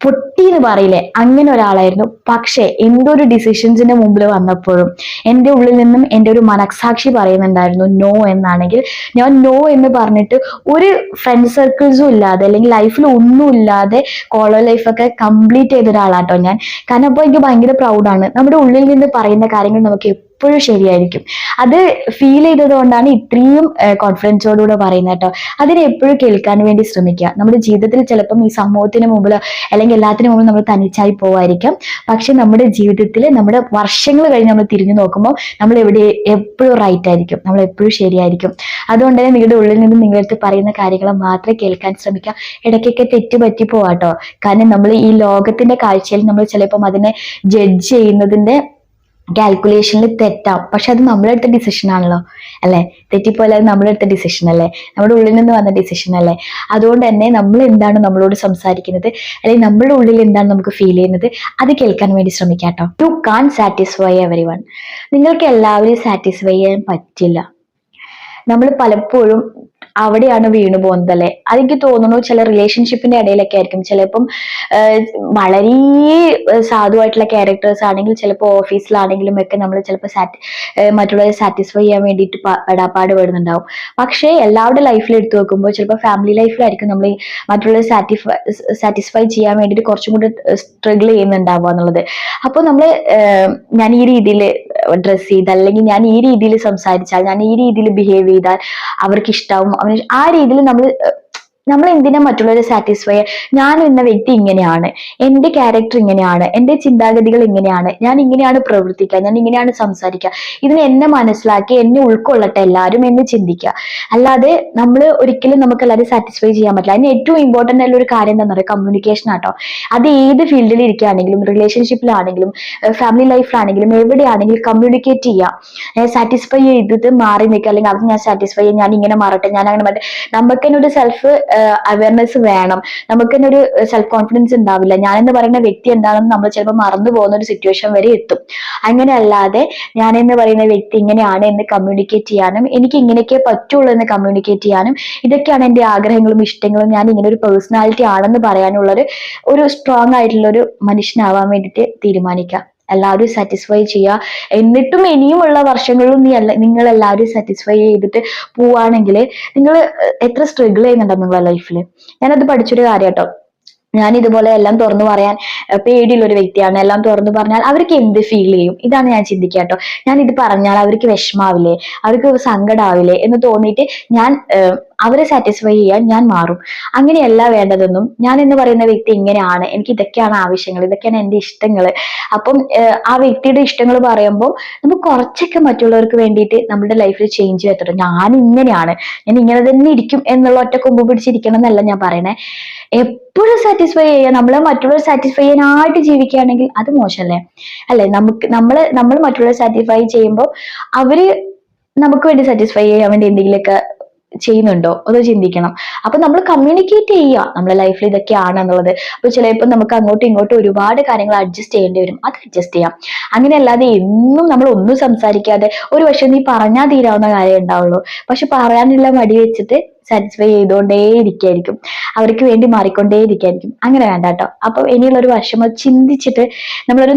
Speaker 1: പൊട്ടി എന്ന് പറയില്ലേ അങ്ങനെ ഒരാളായിരുന്നു. പക്ഷെ എന്തൊരു ഡിസിഷൻസിന്റെ മുമ്പിൽ വന്നപ്പോഴും എൻ്റെ ഉള്ളിൽ നിന്നും എൻ്റെ ഒരു മനസാക്ഷി പറയുന്നുണ്ടായിരുന്നു നോ എന്നാണെങ്കിൽ. ഞാൻ നോ എന്ന് പറഞ്ഞിട്ട് ഒരു ഫ്രണ്ട് സർക്കിൾസും ഇല്ലാതെ, അല്ലെങ്കിൽ ലൈഫിൽ ഒന്നും ഇല്ലാതെ കോളേജ് ലൈഫൊക്കെ കംപ്ലീറ്റ് ചെയ്ത ഒരാളാട്ടോ ഞാൻ. കാരണം അപ്പോൾ എനിക്ക് ഭയങ്കര പ്രൗഡാണ്. നമ്മുടെ ഉള്ളിൽ നിന്ന് പറയുന്ന കാര്യങ്ങൾ നമുക്ക് എപ്പോഴും ശരിയായിരിക്കും. അത് ഫീൽ ചെയ്തത് കൊണ്ടാണ് ഇത്രയും കോൺഫിഡൻസോടുകൂടെ പറയുന്നത് കേട്ടോ. അതിനെ എപ്പോഴും കേൾക്കാൻ വേണ്ടി ശ്രമിക്കുക. നമ്മുടെ ജീവിതത്തിൽ ചിലപ്പം ഈ സമൂഹത്തിന് മുമ്പിൽ അല്ലെങ്കിൽ എല്ലാത്തിനും മുമ്പിൽ നമ്മൾ തനിച്ചായി പോവായിരിക്കാം. പക്ഷെ നമ്മുടെ ജീവിതത്തിൽ നമ്മുടെ വർഷങ്ങൾ കഴിഞ്ഞ് നമ്മൾ തിരിഞ്ഞു നോക്കുമ്പോൾ നമ്മൾ എപ്പോഴും റൈറ്റ് ആയിരിക്കും, നമ്മൾ എപ്പോഴും ശരിയായിരിക്കും. അതുകൊണ്ട് തന്നെ നിങ്ങളുടെ ഉള്ളിൽ നിന്ന് നിങ്ങളടുത്ത് പറയുന്ന കാര്യങ്ങൾ മാത്രം കേൾക്കാൻ ശ്രമിക്കുക. ഇടയ്ക്കൊക്കെ തെറ്റ് പറ്റി പോവാട്ടോ. കാരണം നമ്മൾ ഈ ലോകത്തിന്റെ കാഴ്ചയിൽ നമ്മൾ ചിലപ്പം അതിനെ ജഡ്ജ് ചെയ്യുന്നതിന്റെ കാൽക്കുലേഷനിൽ തെറ്റാം. പക്ഷെ അത് നമ്മളെടുത്ത ഡിസിഷൻ ആണല്ലോ അല്ലെ. തെറ്റിപ്പോലെ അത് നമ്മളെടുത്ത ഡിസിഷൻ അല്ലേ, നമ്മുടെ ഉള്ളിൽ നിന്ന് വന്ന ഡിസിഷൻ അല്ലേ. അതുകൊണ്ട് തന്നെ നമ്മൾ എന്താണ് നമ്മളോട് സംസാരിക്കുന്നത്, അല്ലെങ്കിൽ നമ്മുടെ ഉള്ളിൽ എന്താണ് നമുക്ക് ഫീൽ ചെയ്യുന്നത്, അത് കേൾക്കാൻ വേണ്ടി ശ്രമിക്കാട്ടോ. You can satisfy everyone. നിങ്ങൾക്ക് എല്ലാവരെയും സാറ്റിസ്ഫൈ ചെയ്യാൻ പറ്റില്ല. നമ്മൾ പലപ്പോഴും അവിടെയാണ് വീണു പോകുന്നത് അല്ലെ. അതെനിക്ക് തോന്നുന്നു ചില റിലേഷൻഷിപ്പിന്റെ ഇടയിലൊക്കെ ആയിരിക്കും. ചിലപ്പം വളരെ സാധുവായിട്ടുള്ള ക്യാരക്ടേഴ്സ് ആണെങ്കിൽ, ചിലപ്പോൾ ഓഫീസിലാണെങ്കിലും ഒക്കെ നമ്മൾ ചിലപ്പോൾ മറ്റുള്ളവരെ സാറ്റിസ്ഫൈ ചെയ്യാൻ വേണ്ടിയിട്ട് പെടാപ്പാട് പെടുന്നുണ്ടാവും. പക്ഷേ എല്ലാവരുടെ ലൈഫിൽ എടുത്തു നോക്കുമ്പോൾ ചിലപ്പോൾ ഫാമിലി ലൈഫിലായിരിക്കും നമ്മൾ മറ്റുള്ളവരെ സാറ്റിസ്ഫൈ ചെയ്യാൻ വേണ്ടിയിട്ട് കുറച്ചും കൂടി സ്ട്രഗിൾ ചെയ്യുന്നുണ്ടാവുക എന്നുള്ളത്. അപ്പോൾ നമ്മൾ ഞാൻ ഈ രീതിയിൽ ഡ്രസ് ചെയ്താൽ, അല്ലെങ്കിൽ ഞാൻ ഈ രീതിയിൽ സംസാരിച്ചാൽ, ഞാൻ ഈ രീതിയിൽ ബിഹേവ് ചെയ്താൽ അവർക്ക് ഇഷ്ടാവും, ആ രീതിയിൽ നമ്മൾ എന്തിനാ മറ്റുള്ളവരെ സാറ്റിസ്ഫൈ. ഞാൻ എന്ന വ്യക്തി ഇങ്ങനെയാണ്, എൻ്റെ ക്യാരക്ടർ ഇങ്ങനെയാണ്, എൻ്റെ ചിന്താഗതികൾ ഇങ്ങനെയാണ്, ഞാൻ ഇങ്ങനെയാണ് പ്രവർത്തിക്കുക, ഞാൻ ഇങ്ങനെയാണ് സംസാരിക്കുക, ഇതിന് എന്നെ മനസ്സിലാക്കി എന്നെ ഉൾക്കൊള്ളട്ടെ എല്ലാവരും എന്ന് ചിന്തിക്കുക. അല്ലാതെ നമ്മൾ ഒരിക്കലും നമുക്ക് എല്ലാവരും സാറ്റിസ്ഫൈ ചെയ്യാൻ പറ്റില്ല. അതിന് ഏറ്റവും ഇമ്പോർട്ടൻ്റ് ആയിട്ടുള്ള ഒരു കാര്യം എന്താ പറയുക, കമ്മ്യൂണിക്കേഷൻ ആട്ടോ. അത് ഏത് ഫീൽഡിൽ ഇരിക്കുകയാണെങ്കിലും, റിലേഷൻഷിപ്പിലാണെങ്കിലും, ഫാമിലി ലൈഫിലാണെങ്കിലും, എവിടെയാണെങ്കിലും കമ്മ്യൂണിക്കേറ്റ് ചെയ്യുക. സാറ്റിസ്ഫൈ ചെയ്തിട്ട് മാറി നിൽക്കുക, അല്ലെങ്കിൽ അത് ഞാൻ സാറ്റിസ്ഫൈ ചെയ്യാൻ ഞാൻ ഇങ്ങനെ മാറട്ടെ, ഞാൻ അങ്ങനെ മാറട്ടെ. നമുക്ക് തന്നെ ഒരു സെൽഫ് അവയർനെസ് വേണം. നമുക്ക് തന്നെ ഒരു സെൽഫ് കോൺഫിഡൻസ് ഉണ്ടാവില്ല. ഞാനെന്ന് പറയുന്ന വ്യക്തി എന്താണെന്ന് നമ്മൾ ചിലപ്പോൾ മറന്നു പോകുന്ന ഒരു സിറ്റുവേഷൻ വരെ എത്തും. അങ്ങനെ അല്ലാതെ ഞാനെന്ന് പറയുന്ന വ്യക്തി ഇങ്ങനെയാണ് എന്ന് കമ്മ്യൂണിക്കേറ്റ് ചെയ്യാനും, എനിക്ക് ഇങ്ങനെയൊക്കെ പറ്റുള്ളൂ എന്ന് കമ്മ്യൂണിക്കേറ്റ് ചെയ്യാനും, ഇതൊക്കെയാണ് എൻ്റെ ആഗ്രഹങ്ങളും ഇഷ്ടങ്ങളും, ഞാൻ ഇങ്ങനെ ഒരു പേഴ്സണാലിറ്റി ആണെന്ന് പറയാനുള്ള ഒരു സ്ട്രോങ് ആയിട്ടുള്ള ഒരു മനുഷ്യനാവാൻ വേണ്ടിയിട്ട് തീരുമാനിക്കുക. എല്ലാവരും സാറ്റിസ്ഫൈ ചെയ്യുക. എന്നിട്ടും ഇനിയുമുള്ള വർഷങ്ങളിലും നിങ്ങൾ എല്ലാവരും സാറ്റിസ്ഫൈ ചെയ്തിട്ട് പോവാണെങ്കിൽ നിങ്ങൾ എത്ര സ്ട്രഗിൾ ചെയ്യുന്നുണ്ടാവും നിങ്ങളുടെ ലൈഫിൽ. ഞാനത് പഠിച്ചൊരു കാര്യം കേട്ടോ. ഞാൻ ഇതുപോലെ എല്ലാം തുറന്നു പറയാൻ പേടിയുള്ള ഒരു വ്യക്തിയാണ്. എല്ലാം തുറന്നു പറഞ്ഞാൽ അവർക്ക് എന്ത് ഫീൽ ചെയ്യും, ഇതാണ് ഞാൻ ചിന്തിക്കുക കേട്ടോ. ഞാൻ ഇത് പറഞ്ഞാൽ അവർക്ക് വിഷമാവില്ലേ, അവർക്ക് സങ്കടാവില്ലേ എന്ന് തോന്നിയിട്ട് ഞാൻ അവരെ സാറ്റിസ്ഫൈ ചെയ്യാൻ ഞാൻ മാറും. അങ്ങനെയല്ല വേണ്ടതൊന്നും. ഞാൻ എന്ന് പറയുന്ന വ്യക്തി ഇങ്ങനെയാണ്, എനിക്ക് ഇതൊക്കെയാണ് ആവശ്യങ്ങൾ, ഇതൊക്കെയാണ് എൻ്റെ ഇഷ്ടങ്ങൾ. അപ്പം ആ വ്യക്തിയുടെ ഇഷ്ടങ്ങൾ പറയുമ്പോൾ നമുക്ക് കുറച്ചൊക്കെ മറ്റുള്ളവർക്ക് വേണ്ടിയിട്ട് നമ്മുടെ ലൈഫിൽ ചേഞ്ച് വരുത്തണം. ഞാൻ ഇങ്ങനെയാണ്, ഞാൻ ഇങ്ങനെ തന്നെ ഇരിക്കും എന്നുള്ള ഒറ്റ കൊമ്പ് പിടിച്ചിരിക്കണം എന്നല്ല ഞാൻ പറയണേ. എപ്പോഴും സാറ്റിസ്ഫൈ ചെയ്യുക, നമ്മളെ മറ്റുള്ളവർ സാറ്റിസ്ഫൈ ചെയ്യാനായിട്ട് ജീവിക്കുകയാണെങ്കിൽ അത് മോശമല്ലേ അല്ലെ. നമ്മൾ മറ്റുള്ളവരെ സാറ്റിസ്ഫൈ ചെയ്യുമ്പോൾ അവര് നമുക്ക് വേണ്ടി സാറ്റിസ്ഫൈ ചെയ്യാൻ വേണ്ടി എന്തെങ്കിലുമൊക്കെ ചെയ്യുന്നുണ്ടോ അതോ ചിന്തിക്കണം. അപ്പൊ നമ്മൾ കമ്മ്യൂണിക്കേറ്റ് ചെയ്യുക നമ്മളെ ലൈഫിൽ ഇതൊക്കെയാണ് എന്നുള്ളത്. അപ്പൊ ചിലപ്പോൾ നമുക്ക് അങ്ങോട്ടും ഇങ്ങോട്ടും ഒരുപാട് കാര്യങ്ങൾ അഡ്ജസ്റ്റ് ചെയ്യേണ്ടി വരും, അത് അഡ്ജസ്റ്റ് ചെയ്യാം. അങ്ങനെ അല്ലാതെ എന്നും നമ്മൾ ഒന്നും സംസാരിക്കാതെ, ഒരു പക്ഷെ നീ പറഞ്ഞാൽ തീരാവുന്ന കാര്യം ഉണ്ടാവുള്ളൂ, പക്ഷെ പറയാനുള്ള മടി വെച്ചിട്ട് സാറ്റിസ്ഫൈ ചെയ്തുകൊണ്ടേ ഇരിക്കായിരിക്കും, അവർക്ക് വേണ്ടി മാറിക്കൊണ്ടേ ഇരിക്കായിരിക്കും. അങ്ങനെ വേണ്ട കേട്ടോ. അപ്പൊ ഇനിയുള്ള ഒരു വർഷം ചിന്തിച്ചിട്ട് നമ്മളൊരു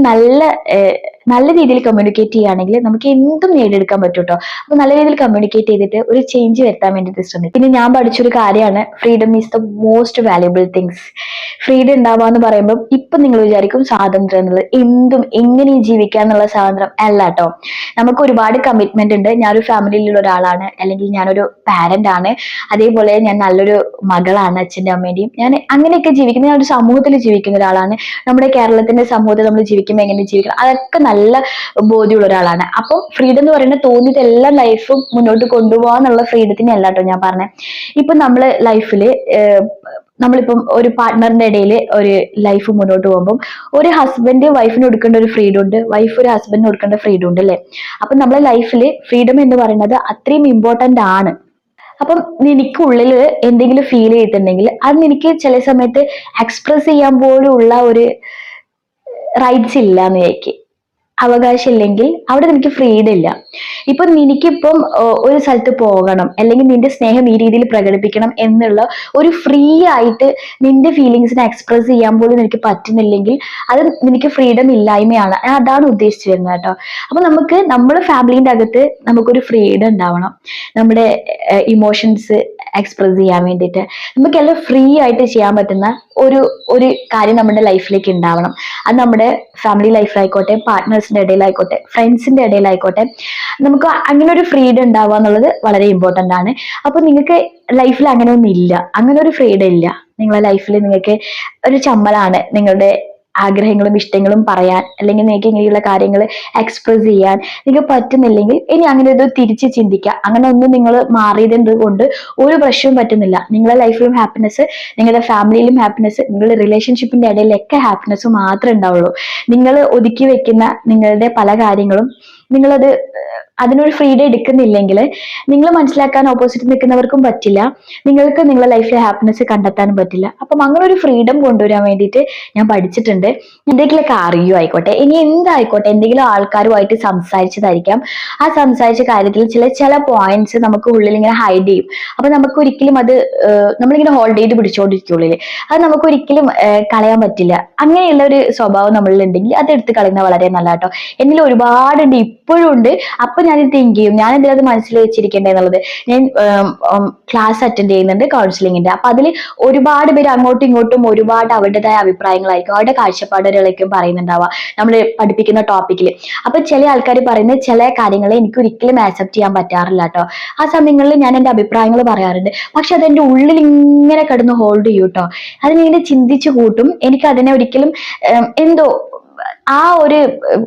Speaker 1: നല്ല രീതിയിൽ കമ്മ്യൂണിക്കേറ്റ് ചെയ്യുകയാണെങ്കിൽ നമുക്ക് എന്തും നേടിയെടുക്കാൻ പറ്റും കേട്ടോ. അപ്പൊ നല്ല രീതിയിൽ കമ്മ്യൂണിക്കേറ്റ് ചെയ്തിട്ട് ഒരു ചേഞ്ച് വരുത്താൻ വേണ്ടിയിട്ട് ശ്രമിക്കും. പിന്നെ ഞാൻ പഠിച്ചൊരു കാര്യമാണ്, freedom is the most valuable things. Freedom ഉണ്ടാവുക എന്ന് പറയുമ്പോൾ ഇപ്പൊ നിങ്ങൾ വിചാരിക്കും സ്വാതന്ത്ര്യം എന്നുള്ളത് എന്തും എങ്ങനെയും ജീവിക്കുക എന്നുള്ള സ്വാതന്ത്ര്യം അല്ല കേട്ടോ. നമുക്ക് ഒരുപാട് കമ്മിറ്റ്മെന്റ് ഉണ്ട്. ഞാനൊരു ഫാമിലിയിലുള്ള ഒരാളാണ്, അല്ലെങ്കിൽ ഞാനൊരു പാരന്റ് ആണ്, അതേപോലെ ഞാൻ നല്ലൊരു മകളാണ് അച്ഛൻ്റെ അമ്മേന്റെയും. ഞാൻ അങ്ങനെയൊക്കെ ജീവിക്കുന്ന, ഞാൻ ഒരു സമൂഹത്തിൽ ജീവിക്കുന്ന ഒരാളാണ്. നമ്മുടെ കേരളത്തിന്റെ സമൂഹത്തിൽ നമ്മൾ ജീവിക്കുമ്പോൾ എങ്ങനെ ജീവിക്കണം അതൊക്കെ നല്ല ബോധ്യമുള്ള ഒരാളാണ്. അപ്പം ഫ്രീഡം എന്ന് പറയുന്നത് തോന്നിയത് എല്ലാ ലൈഫും മുന്നോട്ട് കൊണ്ടുപോകാന്നുള്ള ഫ്രീഡത്തിന് അല്ല കേട്ടോ ഞാൻ പറഞ്ഞത്. ഇപ്പൊ നമ്മള് ലൈഫില് നമ്മളിപ്പം ഒരു പാർട്ട്ണറിന്റെ ഇടയിൽ ഒരു ലൈഫ് മുന്നോട്ട് പോകുമ്പോൾ ഒരു ഹസ്ബൻഡ് വൈഫിന് കൊടുക്കേണ്ട ഒരു ഫ്രീഡം ഉണ്ട്, വൈഫ് ഒരു ഹസ്ബൻഡിന് കൊടുക്കേണ്ട ഫ്രീഡം ഉണ്ട് അല്ലേ. അപ്പൊ നമ്മളെ ലൈഫിൽ ഫ്രീഡം എന്ന് പറയുന്നത് അത്രയും ഇമ്പോർട്ടന്റ് ആണ്. അപ്പം നിനക്കുള്ളിൽ എന്തെങ്കിലും ഫീൽ ചെയ്തിട്ടുണ്ടെങ്കിൽ അത് നിനക്ക് ചില സമയത്ത് എക്സ്പ്രസ് ചെയ്യാൻ പോലും ഉള്ള ഒരു റൈറ്റ്സ് ഇല്ല എന്ന് വിചാരിക്കും, അവകാശം ഇല്ലെങ്കിൽ അവിടെ നിനക്ക് ഫ്രീഡം ഇല്ല. ഇപ്പൊ നിനക്കിപ്പം ഒരു സ്ഥലത്ത് പോകണം, അല്ലെങ്കിൽ നിന്റെ സ്നേഹം ഈ രീതിയിൽ പ്രകടിപ്പിക്കണം എന്നുള്ള ഒരു ഫ്രീ ആയിട്ട് നിന്റെ ഫീലിങ്സിനെ എക്സ്പ്രസ് ചെയ്യാൻ പോലും നിനക്ക് പറ്റുന്നില്ലെങ്കിൽ അത് നിനക്ക് ഫ്രീഡം ഇല്ലായ്മയാണ്. ഞാൻ അതാണ് ഉദ്ദേശിച്ചു വരുന്നത് കേട്ടോ. അപ്പൊ നമുക്ക് നമ്മുടെ ഫാമിലിന്റെ അകത്ത് നമുക്കൊരു ഫ്രീഡം ഉണ്ടാവണം, നമ്മുടെ ഇമോഷൻസ് എക്സ്പ്രസ് ചെയ്യാൻ വേണ്ടിയിട്ട് നമുക്കെല്ലാം ഫ്രീ ആയിട്ട് ചെയ്യാൻ പറ്റുന്ന ഒരു ഒരു കാര്യം നമ്മുടെ ലൈഫിലേക്ക് ഉണ്ടാവണം. അത് നമ്മുടെ ഫാമിലി ലൈഫിലായിക്കോട്ടെ, പാർട്ട്നേഴ്സിന്റെ ഇടയിലായിക്കോട്ടെ, ഫ്രണ്ട്സിന്റെ ഇടയിലായിക്കോട്ടെ, നമുക്ക് അങ്ങനെ ഒരു ഫ്രീഡം ഉണ്ടാവുക എന്നുള്ളത് വളരെ ഇമ്പോർട്ടന്റ് ആണ്. അപ്പൊ നിങ്ങൾക്ക് ലൈഫിൽ അങ്ങനെ ഒന്നും ഇല്ല, അങ്ങനെ ഒരു ഫ്രീഡം ഇല്ല നിങ്ങളുടെ ലൈഫിൽ. നിങ്ങൾക്ക് ഒരു ചമ്മലാണ് നിങ്ങളുടെ ആഗ്രഹങ്ങളും ഇഷ്ടങ്ങളും പറയാൻ, അല്ലെങ്കിൽ നിങ്ങൾക്ക് ഇങ്ങനെയുള്ള കാര്യങ്ങൾ എക്സ്പ്രസ് ചെയ്യാൻ നിങ്ങൾക്ക് പറ്റുന്നില്ലെങ്കിൽ ഇനി അങ്ങനെ ഒരു തിരിച്ച് ചിന്തിക്കുക. അങ്ങനെ ഒന്നും നിങ്ങൾ മാറിയത് കൊണ്ട് ഒരു പ്രശ്നവും പറ്റുന്നില്ല. നിങ്ങളുടെ ലൈഫിലും ഹാപ്പിനെസ്, നിങ്ങളുടെ ഫാമിലിയിലും ഹാപ്പിനെസ്, നിങ്ങളുടെ റിലേഷൻഷിപ്പിന്റെ ഇടയിലൊക്കെ ഹാപ്പിനെസ് മാത്രമേ ഉണ്ടാവുള്ളൂ. നിങ്ങൾ ഒതുക്കി വെക്കുന്ന നിങ്ങളുടെ പല കാര്യങ്ങളും നിങ്ങളത് അതിനൊരു ഫ്രീഡം എടുക്കുന്നില്ലെങ്കിൽ നിങ്ങൾ മനസ്സിലാക്കാൻ ഓപ്പോസിറ്റ് നിൽക്കുന്നവർക്കും പറ്റില്ല, നിങ്ങൾക്ക് നിങ്ങളുടെ ലൈഫിലെ ഹാപ്പിനെസ് കണ്ടെത്താനും പറ്റില്ല. അപ്പം അങ്ങനെ ഒരു ഫ്രീഡം കൊണ്ടുവരാൻ വേണ്ടിയിട്ട് ഞാൻ പഠിച്ചിട്ടുണ്ട്. എന്തെങ്കിലുമൊക്കെ അറിയോ ആയിക്കോട്ടെ, ഇനി എന്തായിക്കോട്ടെ, എന്തെങ്കിലും ആൾക്കാരുമായിട്ട് സംസാരിച്ചതായിരിക്കാം, ആ സംസാരിച്ച കാര്യത്തിൽ ചില പോയിന്റ്സ് നമുക്ക് ഉള്ളിൽ ഇങ്ങനെ ഹൈഡ് ചെയ്യും. അപ്പൊ നമുക്ക് ഒരിക്കലും അത് നമ്മളിങ്ങനെ ഹോൾഡ് ചെയ്ത് പിടിച്ചോണ്ടിരിക്കുള്ളിൽ, അത് നമുക്ക് ഒരിക്കലും കളയാൻ പറ്റില്ല. അങ്ങനെയുള്ള ഒരു സ്വഭാവം നമ്മളിൽ ഉണ്ടെങ്കിൽ അത് എടുത്ത് കളയുന്നത് വളരെ നല്ല കേട്ടോ. എന്നിൽ ഒരുപാടുണ്ട്, ഇപ്പോഴും ഉണ്ട്. അപ്പൊ ഞാൻ തിങ്ക് ചെയ്യും, ഞാൻ എന്തിനത് മനസ്സിൽ വെച്ചിരിക്കേണ്ടത്. ഞാൻ ക്ലാസ് അറ്റൻഡ് ചെയ്യുന്നുണ്ട് കൗൺസിലിങ്ങിന്റെ. അപ്പൊ അതിൽ ഒരുപാട് പേര് അങ്ങോട്ടും ഇങ്ങോട്ടും ഒരുപാട് അവരുടേതായ അഭിപ്രായങ്ങളായിരിക്കും, അവരുടെ കാഴ്ചപ്പാടുകളായിരിക്കും പറയുന്നുണ്ടാവുക നമ്മൾ പഠിപ്പിക്കുന്ന ടോപ്പിക്കിൽ. അപ്പൊ ചില ആൾക്കാർ പറയുന്ന ചില കാര്യങ്ങളെ എനിക്ക് ഒരിക്കലും ആക്സെപ്റ്റ് ചെയ്യാൻ പറ്റാറില്ല കേട്ടോ. ആ സമയങ്ങളിൽ ഞാൻ എന്റെ അഭിപ്രായങ്ങൾ പറയാറുണ്ട്, പക്ഷെ അതെന്റെ ഉള്ളിൽ ഇങ്ങനെ കിടന്ന് ഹോൾഡ് ചെയ്യും കേട്ടോ. അതിനിങ്ങനെ ചിന്തിച്ചു കൂട്ടും. എനിക്ക് അതിനെ ഒരിക്കലും എന്തോ ആ ഒരു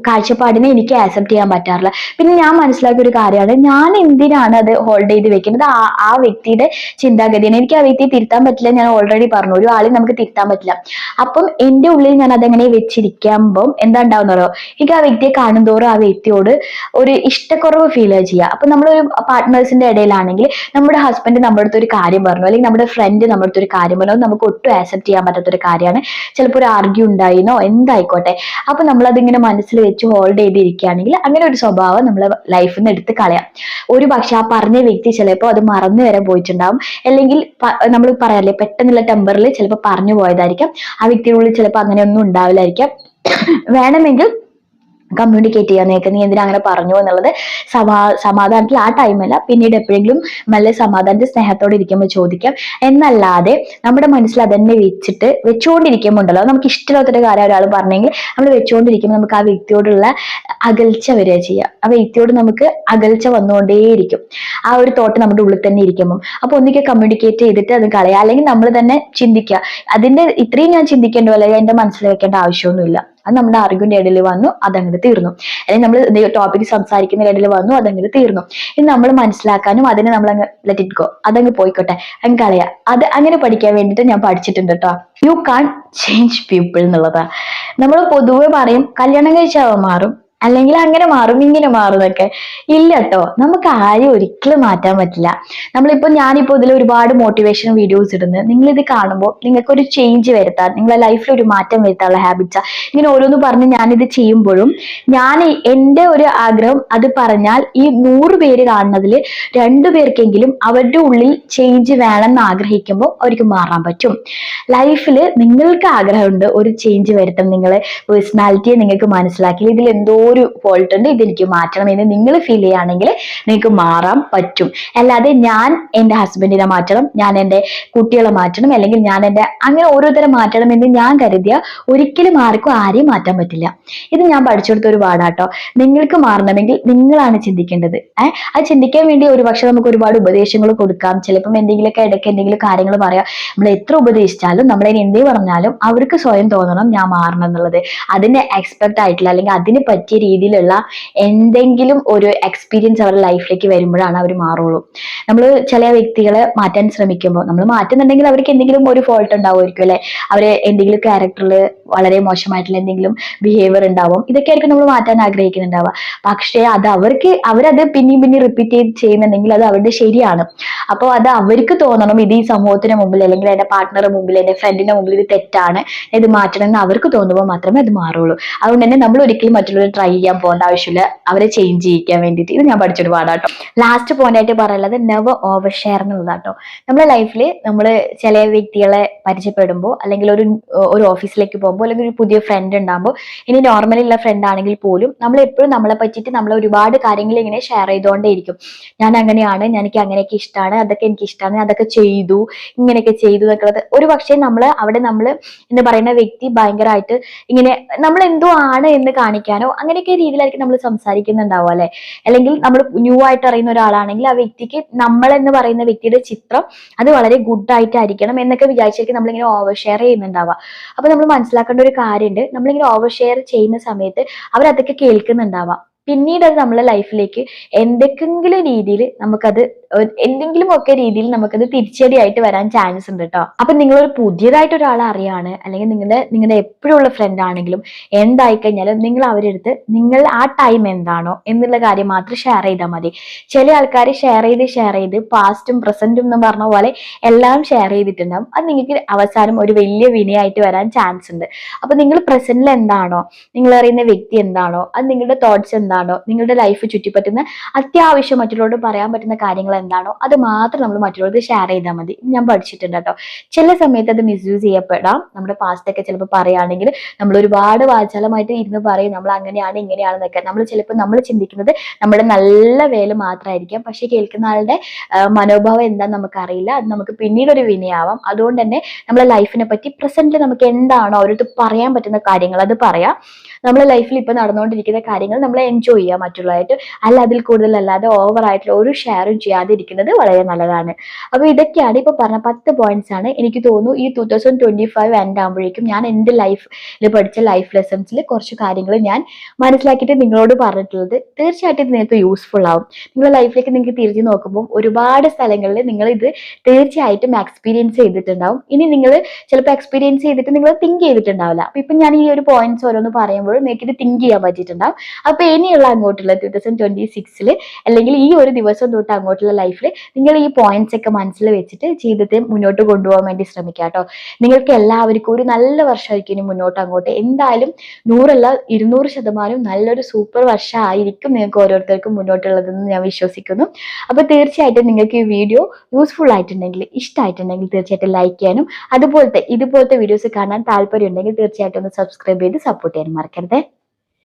Speaker 1: കാഴ്ചപ്പാടിനെ എനിക്ക് ആക്സെപ്റ്റ് ചെയ്യാൻ പറ്റാറില്ല. പിന്നെ ഞാൻ മനസ്സിലാക്കിയ ഒരു കാര്യമാണ്, ഞാൻ എന്തിനാണ് അത് ഹോൾഡ് ചെയ്ത് വെക്കുന്നത്, ആ വ്യക്തിയുടെ ചിന്താഗതിയാണ്. എനിക്ക് ആ വ്യക്തിയെ തിരുത്താൻ പറ്റില്ല, ഞാൻ ഓൾറെഡി പറഞ്ഞു, ഒരു ആളെ നമുക്ക് തിരുത്താൻ പറ്റില്ല. അപ്പം എന്റെ ഉള്ളിൽ ഞാൻ അതെങ്ങനെ വെച്ചിരിക്കുമ്പോൾ എന്താ ഉണ്ടാവുന്നതോ, എനിക്ക് ആ വ്യക്തിയെ കാണുന്തോറും ആ വ്യക്തിയോട് ഒരു ഇഷ്ടക്കുറവ് ഫീൽ ചെയ്യുക. അപ്പൊ നമ്മളൊരു പാർട്ട്നേഴ്സിന്റെ ഇടയിലാണെങ്കിൽ നമ്മുടെ ഹസ്ബൻഡ് നമ്മുടെ അടുത്ത് ഒരു കാര്യം പറഞ്ഞു, അല്ലെങ്കിൽ നമ്മുടെ ഫ്രണ്ട് നമ്മുടെ അടുത്ത് ഒരു കാര്യം പറഞ്ഞു, നമുക്ക് ഒട്ടും ആക്സെപ്റ്റ് ചെയ്യാൻ പറ്റാത്തൊരു കാര്യമാണ്, ചിലപ്പോൾ ഒരു ആർഗ്യൂ ഉണ്ടായിന്നോ എന്തായിക്കോട്ടെ. അപ്പൊ നമ്മളതിങ്ങനെ മനസ്സിൽ വെച്ച് ഹോൾഡ് ചെയ്തിരിക്കുകയാണെങ്കിൽ അങ്ങനെ ഒരു സ്വഭാവം നമ്മളെ ലൈഫിൽ നിന്ന് എടുത്ത് കളയാം. ഒരു പക്ഷെ ആ പറഞ്ഞ വ്യക്തി ചിലപ്പോൾ അത് മറന്നു വരെ പോയിട്ടുണ്ടാവും, അല്ലെങ്കിൽ നമ്മൾ പറയാറില്ലേ പെട്ടെന്നുള്ള ടെമ്പറിൽ ചിലപ്പോൾ പറഞ്ഞു പോയതായിരിക്കാം. ആ വ്യക്തിയുടെ ഉള്ളിൽ ചിലപ്പോൾ അങ്ങനെയൊന്നും ഉണ്ടാവില്ലായിരിക്കാം. വേണമെങ്കിൽ കമ്മ്യൂണിക്കേറ്റ് ചെയ്യാൻ നേക്ക് നീ എന്തിനാ അങ്ങനെ പറഞ്ഞു എന്നുള്ളത് സമാധാനത്തിൽ ആ ടൈമല്ല, പിന്നീട് എപ്പോഴെങ്കിലും നല്ല സമാധാനത്തിൽ സ്നേഹത്തോടെ ഇരിക്കുമ്പോൾ ചോദിക്കാം. എന്നല്ലാതെ നമ്മുടെ മനസ്സിൽ അതന്നെ വെച്ചുകൊണ്ടിരിക്കുമ്പോൾ ഉണ്ടല്ലോ, നമുക്ക് ഇഷ്ടമില്ലാത്തൊരു കാര്യം ഒരാൾ പറഞ്ഞെങ്കിൽ നമ്മൾ വെച്ചുകൊണ്ടിരിക്കുമ്പോൾ നമുക്ക് ആ വ്യക്തിയോടുള്ള അകൽച്ച വരിക ചെയ്യുക. ആ വ്യക്തിയോട് നമുക്ക് അകൽച്ച വന്നുകൊണ്ടേയിരിക്കും, ആ ഒരു തോട്ട് നമ്മുടെ ഉള്ളിൽ തന്നെ ഇരിക്കുമ്പോൾ. അപ്പൊ ഒന്നിക്കെ കമ്മ്യൂണിക്കേറ്റ് ചെയ്തിട്ട് അത് കളയുക, അല്ലെങ്കിൽ നമ്മൾ തന്നെ ചിന്തിക്കുക, അതിന്റെ ഇത്രയും ഞാൻ ചിന്തിക്കേണ്ടോ അല്ലെങ്കിൽ എന്റെ മനസ്സിൽ വെക്കേണ്ട ആവശ്യമൊന്നുമില്ല. അത് നമ്മുടെ അറിവിന്റെ ഇടയിൽ വന്നു, അതങ്ങനെ തീർന്നു. അല്ലെങ്കിൽ നമ്മൾ ടോപ്പിക് സംസാരിക്കുന്ന ഇടയിൽ വന്നു, അതങ്ങനെ തീർന്നു. ഇനി നമ്മൾ മനസ്സിലാക്കാനും അതിനെ നമ്മൾ അങ്ങ് ലെറ്റ് ഇറ്റ് ഗോ, അതങ്ങ് പോയിക്കോട്ടെ, അങ്ങ് കളയാ. അത് അങ്ങനെ പഠിക്കാൻ വേണ്ടിയിട്ട് ഞാൻ പഠിച്ചിട്ടുണ്ട് കേട്ടോ. യു കാൺ ചേഞ്ച് പീപ്പിൾ എന്നുള്ളതാ. നമ്മൾ പൊതുവെ പറയും കല്യാണം കഴിച്ചാൽ മാറും, അല്ലെങ്കിൽ അങ്ങനെ മാറും ഇങ്ങനെ മാറും എന്നൊക്കെ. ഇല്ല കേട്ടോ, നമുക്ക് ആരെയും ഒരിക്കലും മാറ്റാൻ പറ്റില്ല. ഞാനിപ്പോ ഇതിൽ ഒരുപാട് മോട്ടിവേഷൻ വീഡിയോസ് ഇടുന്നത്, നിങ്ങൾ ഇത് കാണുമ്പോൾ നിങ്ങൾക്കൊരു ചേഞ്ച് വരുത്താൻ, നിങ്ങളെ ലൈഫിൽ ഒരു മാറ്റം വരുത്താനുള്ള ഹാബിറ്റ്സാ. ഇങ്ങനെ ഓരോന്ന് പറഞ്ഞ് ഞാനിത് ചെയ്യുമ്പോഴും എന്റെ ഒരു ആഗ്രഹം അത് പറഞ്ഞാൽ ഈ 100 പേര് കാണുന്നതിൽ 2 പേർക്കെങ്കിലും അവരുടെ ഉള്ളിൽ ചേഞ്ച് വേണമെന്ന് ആഗ്രഹിക്കുമ്പോൾ അവർക്ക് മാറാൻ പറ്റും. ലൈഫിൽ നിങ്ങൾക്ക് ആഗ്രഹമുണ്ട് ഒരു ചേഞ്ച് വരുത്തണം, നിങ്ങളെ പേഴ്സണാലിറ്റിയെ നിങ്ങൾക്ക് മനസ്സിലാക്കി ഇതിൽ എന്തോ ഒരു ഫോൾട്ട് ഉണ്ട്, ഇതെനിക്ക് മാറ്റണം എന്ന് നിങ്ങൾ ഫീൽ ചെയ്യുകയാണെങ്കിൽ നിങ്ങൾക്ക് മാറാൻ പറ്റും. അല്ലാതെ ഞാൻ എൻ്റെ ഹസ്ബൻഡിനെ മാറ്റണം, ഞാൻ എൻ്റെ കുട്ടികളെ മാറ്റണം, അല്ലെങ്കിൽ ഞാൻ എൻ്റെ അങ്ങനെ ഓരോരുത്തരെ മാറ്റണം എന്ന് ഞാൻ കരുതിയ ഒരിക്കലും ആർക്കും ആരെയും മാറ്റാൻ പറ്റില്ല. ഇത് ഞാൻ പഠിച്ചെടുത്ത ഒരു പാടാട്ടോ. നിങ്ങൾക്ക് മാറണമെങ്കിൽ നിങ്ങളാണ് ചിന്തിക്കേണ്ടത്. അത് ചിന്തിക്കാൻ വേണ്ടി ഒരുപക്ഷെ നമുക്ക് ഒരുപാട് ഉപദേശങ്ങൾ കൊടുക്കാം. ചിലപ്പം എന്തെങ്കിലുമൊക്കെ ഇടയ്ക്ക് എന്തെങ്കിലും കാര്യങ്ങൾ പറയാം. നമ്മൾ എത്ര ഉപദേശിച്ചാലും നമ്മളതിന് എന്തേ പറഞ്ഞാലും അവർക്ക് സ്വയം തോന്നണം ഞാൻ മാറണം എന്നുള്ളത്. അതിന് എക്സ്പെക്ട് ആയിട്ടുള്ള അല്ലെങ്കിൽ അതിന് പറ്റിയ രീതിയിലുള്ള എന്തെങ്കിലും ഒരു എക്സ്പീരിയൻസ് അവരുടെ ലൈഫിലേക്ക് വരുമ്പോഴാണ് അവർ മാറുള്ളൂ. നമ്മൾ ചില വ്യക്തികളെ മാറ്റാൻ ശ്രമിക്കുമ്പോൾ, നമ്മൾ മാറ്റുന്നുണ്ടെങ്കിൽ അവർക്ക് എന്തെങ്കിലും ഒരു ഫോൾട്ട് ഉണ്ടാവുമായിരിക്കും അല്ലെ, അവരെ എന്തെങ്കിലും ക്യാരക്ടറിൽ വളരെ മോശമായിട്ടുള്ള എന്തെങ്കിലും ബിഹേവിയർ ഉണ്ടാവും. ഇതൊക്കെ ആയിരിക്കും നമ്മൾ മാറ്റാൻ ആഗ്രഹിക്കുന്നുണ്ടാവുക. പക്ഷേ അത് അവരത് പിന്നെയും റിപ്പീറ്റ് ചെയ്യുന്നുണ്ടെങ്കിൽ അത് അവരുടെ ശരിയാണ്. അപ്പോൾ അത് അവർക്ക് തോന്നണം ഇത് ഈ സമൂഹത്തിന് മുമ്പിൽ അല്ലെങ്കിൽ എന്റെ പാർട്ട്ണറുടെ മുമ്പിൽ എന്റെ ഫ്രണ്ടിന്റെ മുമ്പിൽ ഇത് തെറ്റാണ്, ഇത് മാറ്റണം എന്ന് അവർക്ക് തോന്നുമ്പോൾ മാത്രമേ അത് മാറുള്ളൂ. അതുകൊണ്ട് തന്നെ നമ്മൾ ഒരിക്കലും മറ്റുള്ളവർ ട്രൈ ചെയ്യാൻ പോകേണ്ട ആവശ്യമില്ല അവരെ ചേഞ്ച് ചെയ്യിക്കാൻ വേണ്ടിയിട്ട്. ഇത് ഞാൻ പഠിച്ചൊരു പാടാട്ടോ. ലാസ്റ്റ് പോയിന്റ് ആയിട്ട് പറയുന്നത് നെവർ ഓവർ ഷെയർ എന്നുള്ളതാട്ടോ. നമ്മുടെ ലൈഫിൽ നമ്മൾ ചില വ്യക്തികളെ പരിചയപ്പെടുമ്പോൾ അല്ലെങ്കിൽ ഒരു ഓഫീസിലേക്ക് പോകുമ്പോൾ അല്ലെങ്കിൽ ഒരു പുതിയ ഫ്രണ്ട് ഉണ്ടാകുമ്പോൾ, ഇനി നോർമലി ഉള്ള ഫ്രണ്ട് ആണെങ്കിൽ പോലും നമ്മൾ എപ്പോഴും നമ്മളെ പറ്റിയിട്ട് നമ്മൾ ഒരുപാട് കാര്യങ്ങൾ ഇങ്ങനെ ഷെയർ ചെയ്തുകൊണ്ടേയിരിക്കും. ഞാൻ അങ്ങനെയാണ്, എനിക്ക് അങ്ങനെയൊക്കെ ഇഷ്ടമാണ്, അതൊക്കെ എനിക്ക് ഇഷ്ടമാണ്, അതൊക്കെ ചെയ്തു, ഇങ്ങനെയൊക്കെ ചെയ്തു എന്നൊക്കെ. ഒരു പക്ഷേ നമ്മൾ എന്ന് പറയുന്ന വ്യക്തി ഭയങ്കരമായിട്ട് ഇങ്ങനെ നമ്മൾ എന്തോ ആണ് എന്ന് കാണിക്കാനോ അങ്ങനെയൊക്കെ രീതിയിലായിരിക്കും നമ്മൾ സംസാരിക്കുന്നുണ്ടാവും അല്ലെ. അല്ലെങ്കിൽ നമ്മൾ ന്യൂ ആയിട്ട് അറിയുന്ന ഒരാളാണെങ്കിൽ ആ വ്യക്തിക്ക് നമ്മൾ എന്ന് പറയുന്ന വ്യക്തിയുടെ ചിത്രം അത് വളരെ ഗുഡ് ആയിട്ടായിരിക്കണം എന്നൊക്കെ വിചാരിച്ചിരിക്കും നമ്മളിങ്ങനെ ഓവർ ഷെയർ ചെയ്യുന്നുണ്ടാവുക. അപ്പൊ നമ്മൾ മനസ്സിലാക്കേണ്ട ഒരു കാര്യമുണ്ട്, നമ്മളിങ്ങനെ ഓവർ ഷെയർ ചെയ്യുന്ന സമയത്ത് അവരതൊക്കെ കേൾക്കുന്നുണ്ടാവാം. പിന്നീട് അത് നമ്മളെ ലൈഫിലേക്ക് എന്തെങ്കിലും രീതിയിൽ എന്തെങ്കിലും ഒക്കെ രീതിയിൽ നമുക്കത് തിരിച്ചടിയായിട്ട് വരാൻ ചാൻസ് ഉണ്ട് കേട്ടോ. അപ്പൊ നിങ്ങളൊരു പുതിയതായിട്ട് ഒരാളെ അറിയാണ്, അല്ലെങ്കിൽ നിങ്ങളുടെ എപ്പോഴും ഉള്ള ഫ്രണ്ട് ആണെങ്കിലും എന്തായി കഴിഞ്ഞാലും നിങ്ങൾ അവരെടുത്ത് നിങ്ങൾ ആ ടൈം എന്താണോ എന്നുള്ള കാര്യം മാത്രം ഷെയർ ചെയ്താൽ മതി. ചില ആൾക്കാർ ഷെയർ ചെയ്ത് പാസ്റ്റും പ്രസന്റും എന്ന് പറഞ്ഞ പോലെ എല്ലാം ഷെയർ ചെയ്തിട്ടുണ്ടാവും. അത് നിങ്ങൾക്ക് അവസാനം ഒരു വലിയ വിനയായിട്ട് വരാൻ ചാൻസ് ഉണ്ട്. അപ്പൊ നിങ്ങൾ പ്രസന്റിൽ എന്താണോ, നിങ്ങൾ അറിയുന്ന വ്യക്തി എന്താണോ, അത് നിങ്ങളുടെ തോട്ട്സ് എന്താണോ, നിങ്ങളുടെ ലൈഫ് ചുറ്റിപ്പറ്റുന്ന അത്യാവശ്യം മറ്റുള്ളവരോട് പറയാൻ പറ്റുന്ന കാര്യങ്ങൾ എന്താണോ അത് മാത്രം നമ്മൾ മറ്റുള്ളവർക്ക് ഷെയർ ചെയ്താൽ മതി. ഞാൻ പഠിച്ചിട്ടുണ്ട് കേട്ടോ. ചില സമയത്ത് അത് മിസ്യൂസ് ചെയ്യപ്പെടാം. നമ്മുടെ പാസ്റ്റ് ഒക്കെ ചിലപ്പോൾ പറയുകയാണെങ്കിൽ നമ്മൾ ഒരുപാട് വാചാലമായിട്ട് ഇരുന്ന് പറയും നമ്മൾ അങ്ങനെയാണ് ഇങ്ങനെയാണെന്നൊക്കെ. നമ്മൾ ചിന്തിക്കുന്നത് നമ്മുടെ നല്ല വേല മാത്രമായിരിക്കാം, പക്ഷെ കേൾക്കുന്ന ആളുടെ മനോഭാവം എന്താന്ന് നമുക്കറിയില്ല. അത് നമുക്ക് പിന്നീട് ഒരു വിനയാവാം. അതുകൊണ്ട് തന്നെ നമ്മളെ ലൈഫിനെ പറ്റി പ്രസന്റിൽ നമുക്ക് എന്താണോ അവരടുത്ത് പറയാൻ പറ്റുന്ന കാര്യങ്ങൾ അത് പറയാം. നമ്മുടെ ലൈഫിൽ ഇപ്പൊ നടന്നുകൊണ്ടിരിക്കുന്ന കാര്യങ്ങൾ നമ്മൾ എൻജോയ് ചെയ്യുക മറ്റുള്ളതായിട്ട്, അല്ല അതിൽ കൂടുതൽ അല്ലാതെ ഓവർ ആയിട്ടുള്ള ഒരു ഷെയറും ചെയ്യാതിരിക്കുന്നത് വളരെ നല്ലതാണ്. അപ്പൊ ഇതൊക്കെയാണ് ഇപ്പൊ പറഞ്ഞ 10 പോയിന്റ്സ് ആണ്. എനിക്ക് തോന്നുന്നു ഈ 2025 എൻഡ് ആകുമ്പോഴേക്കും ഞാൻ എന്റെ ലൈഫിൽ പഠിച്ച ലൈഫ് ലെസൺസിൽ കുറച്ച് കാര്യങ്ങൾ ഞാൻ മനസ്സിലാക്കിയിട്ട് നിങ്ങളോട് പറഞ്ഞിട്ടുള്ളത് തീർച്ചയായിട്ടും നിങ്ങൾക്ക് യൂസ്ഫുൾ ആവും. നിങ്ങളുടെ ലൈഫിലേക്ക് നിങ്ങൾക്ക് തിരിഞ്ഞു നോക്കുമ്പോൾ ഒരുപാട് സ്ഥലങ്ങളിൽ നിങ്ങൾ ഇത് തീർച്ചയായിട്ടും എക്സ്പീരിയൻസ് ചെയ്തിട്ടുണ്ടാവും. ഇനി നിങ്ങൾ ചിലപ്പോൾ എക്സ്പീരിയൻസ് ചെയ്തിട്ട് നിങ്ങൾ തിങ്ക് ചെയ്തിട്ടുണ്ടാവില്ല. അപ്പൊ ഇപ്പൊ ഞാൻ ഈ ഒരു പോയിന്റ്സ് ഓരോന്ന് പറയുമ്പോൾ നിങ്ങൾക്ക് ഇത് തിങ്ക് ചെയ്യാൻ പറ്റിയിട്ടുണ്ടാവും. അപ്പൊ ഇനിയുള്ള അങ്ങോട്ടുള്ള 2026 അല്ലെങ്കിൽ ഈ ഒരു ദിവസം തൊട്ട് അങ്ങോട്ടുള്ള ലൈഫിൽ നിങ്ങൾ ഈ പോയിന്റ്സ് ഒക്കെ മനസ്സിൽ വെച്ചിട്ട് ജീവിതത്തെ മുന്നോട്ട് കൊണ്ടുപോകാൻ വേണ്ടി ശ്രമിക്കുക കേട്ടോ. നിങ്ങൾക്ക് എല്ലാവർക്കും ഒരു നല്ല വർഷമായിരിക്കും ഇനി മുന്നോട്ട് അങ്ങോട്ട്. എന്തായാലും 100 200% നല്ലൊരു സൂപ്പർ വർഷമായിരിക്കും നിങ്ങൾക്ക് ഓരോരുത്തർക്കും മുന്നോട്ടുള്ളതെന്ന് ഞാൻ വിശ്വസിക്കുന്നു. അപ്പൊ തീർച്ചയായിട്ടും നിങ്ങൾക്ക് ഈ വീഡിയോ യൂസ്ഫുൾ ആയിട്ടുണ്ടെങ്കിൽ, ഇഷ്ടമായിട്ടുണ്ടെങ്കിൽ തീർച്ചയായിട്ടും ലൈക്ക് ചെയ്യാനും ഇതുപോലത്തെ വീഡിയോസ് കാണാൻ താല്പര്യം ഉണ്ടെങ്കിൽ തീർച്ചയായിട്ടും ഒന്ന് സബ്സ്ക്രൈബ് ചെയ്ത് സപ്പോർട്ട് ചെയ്യാനും മറക്കരുത്.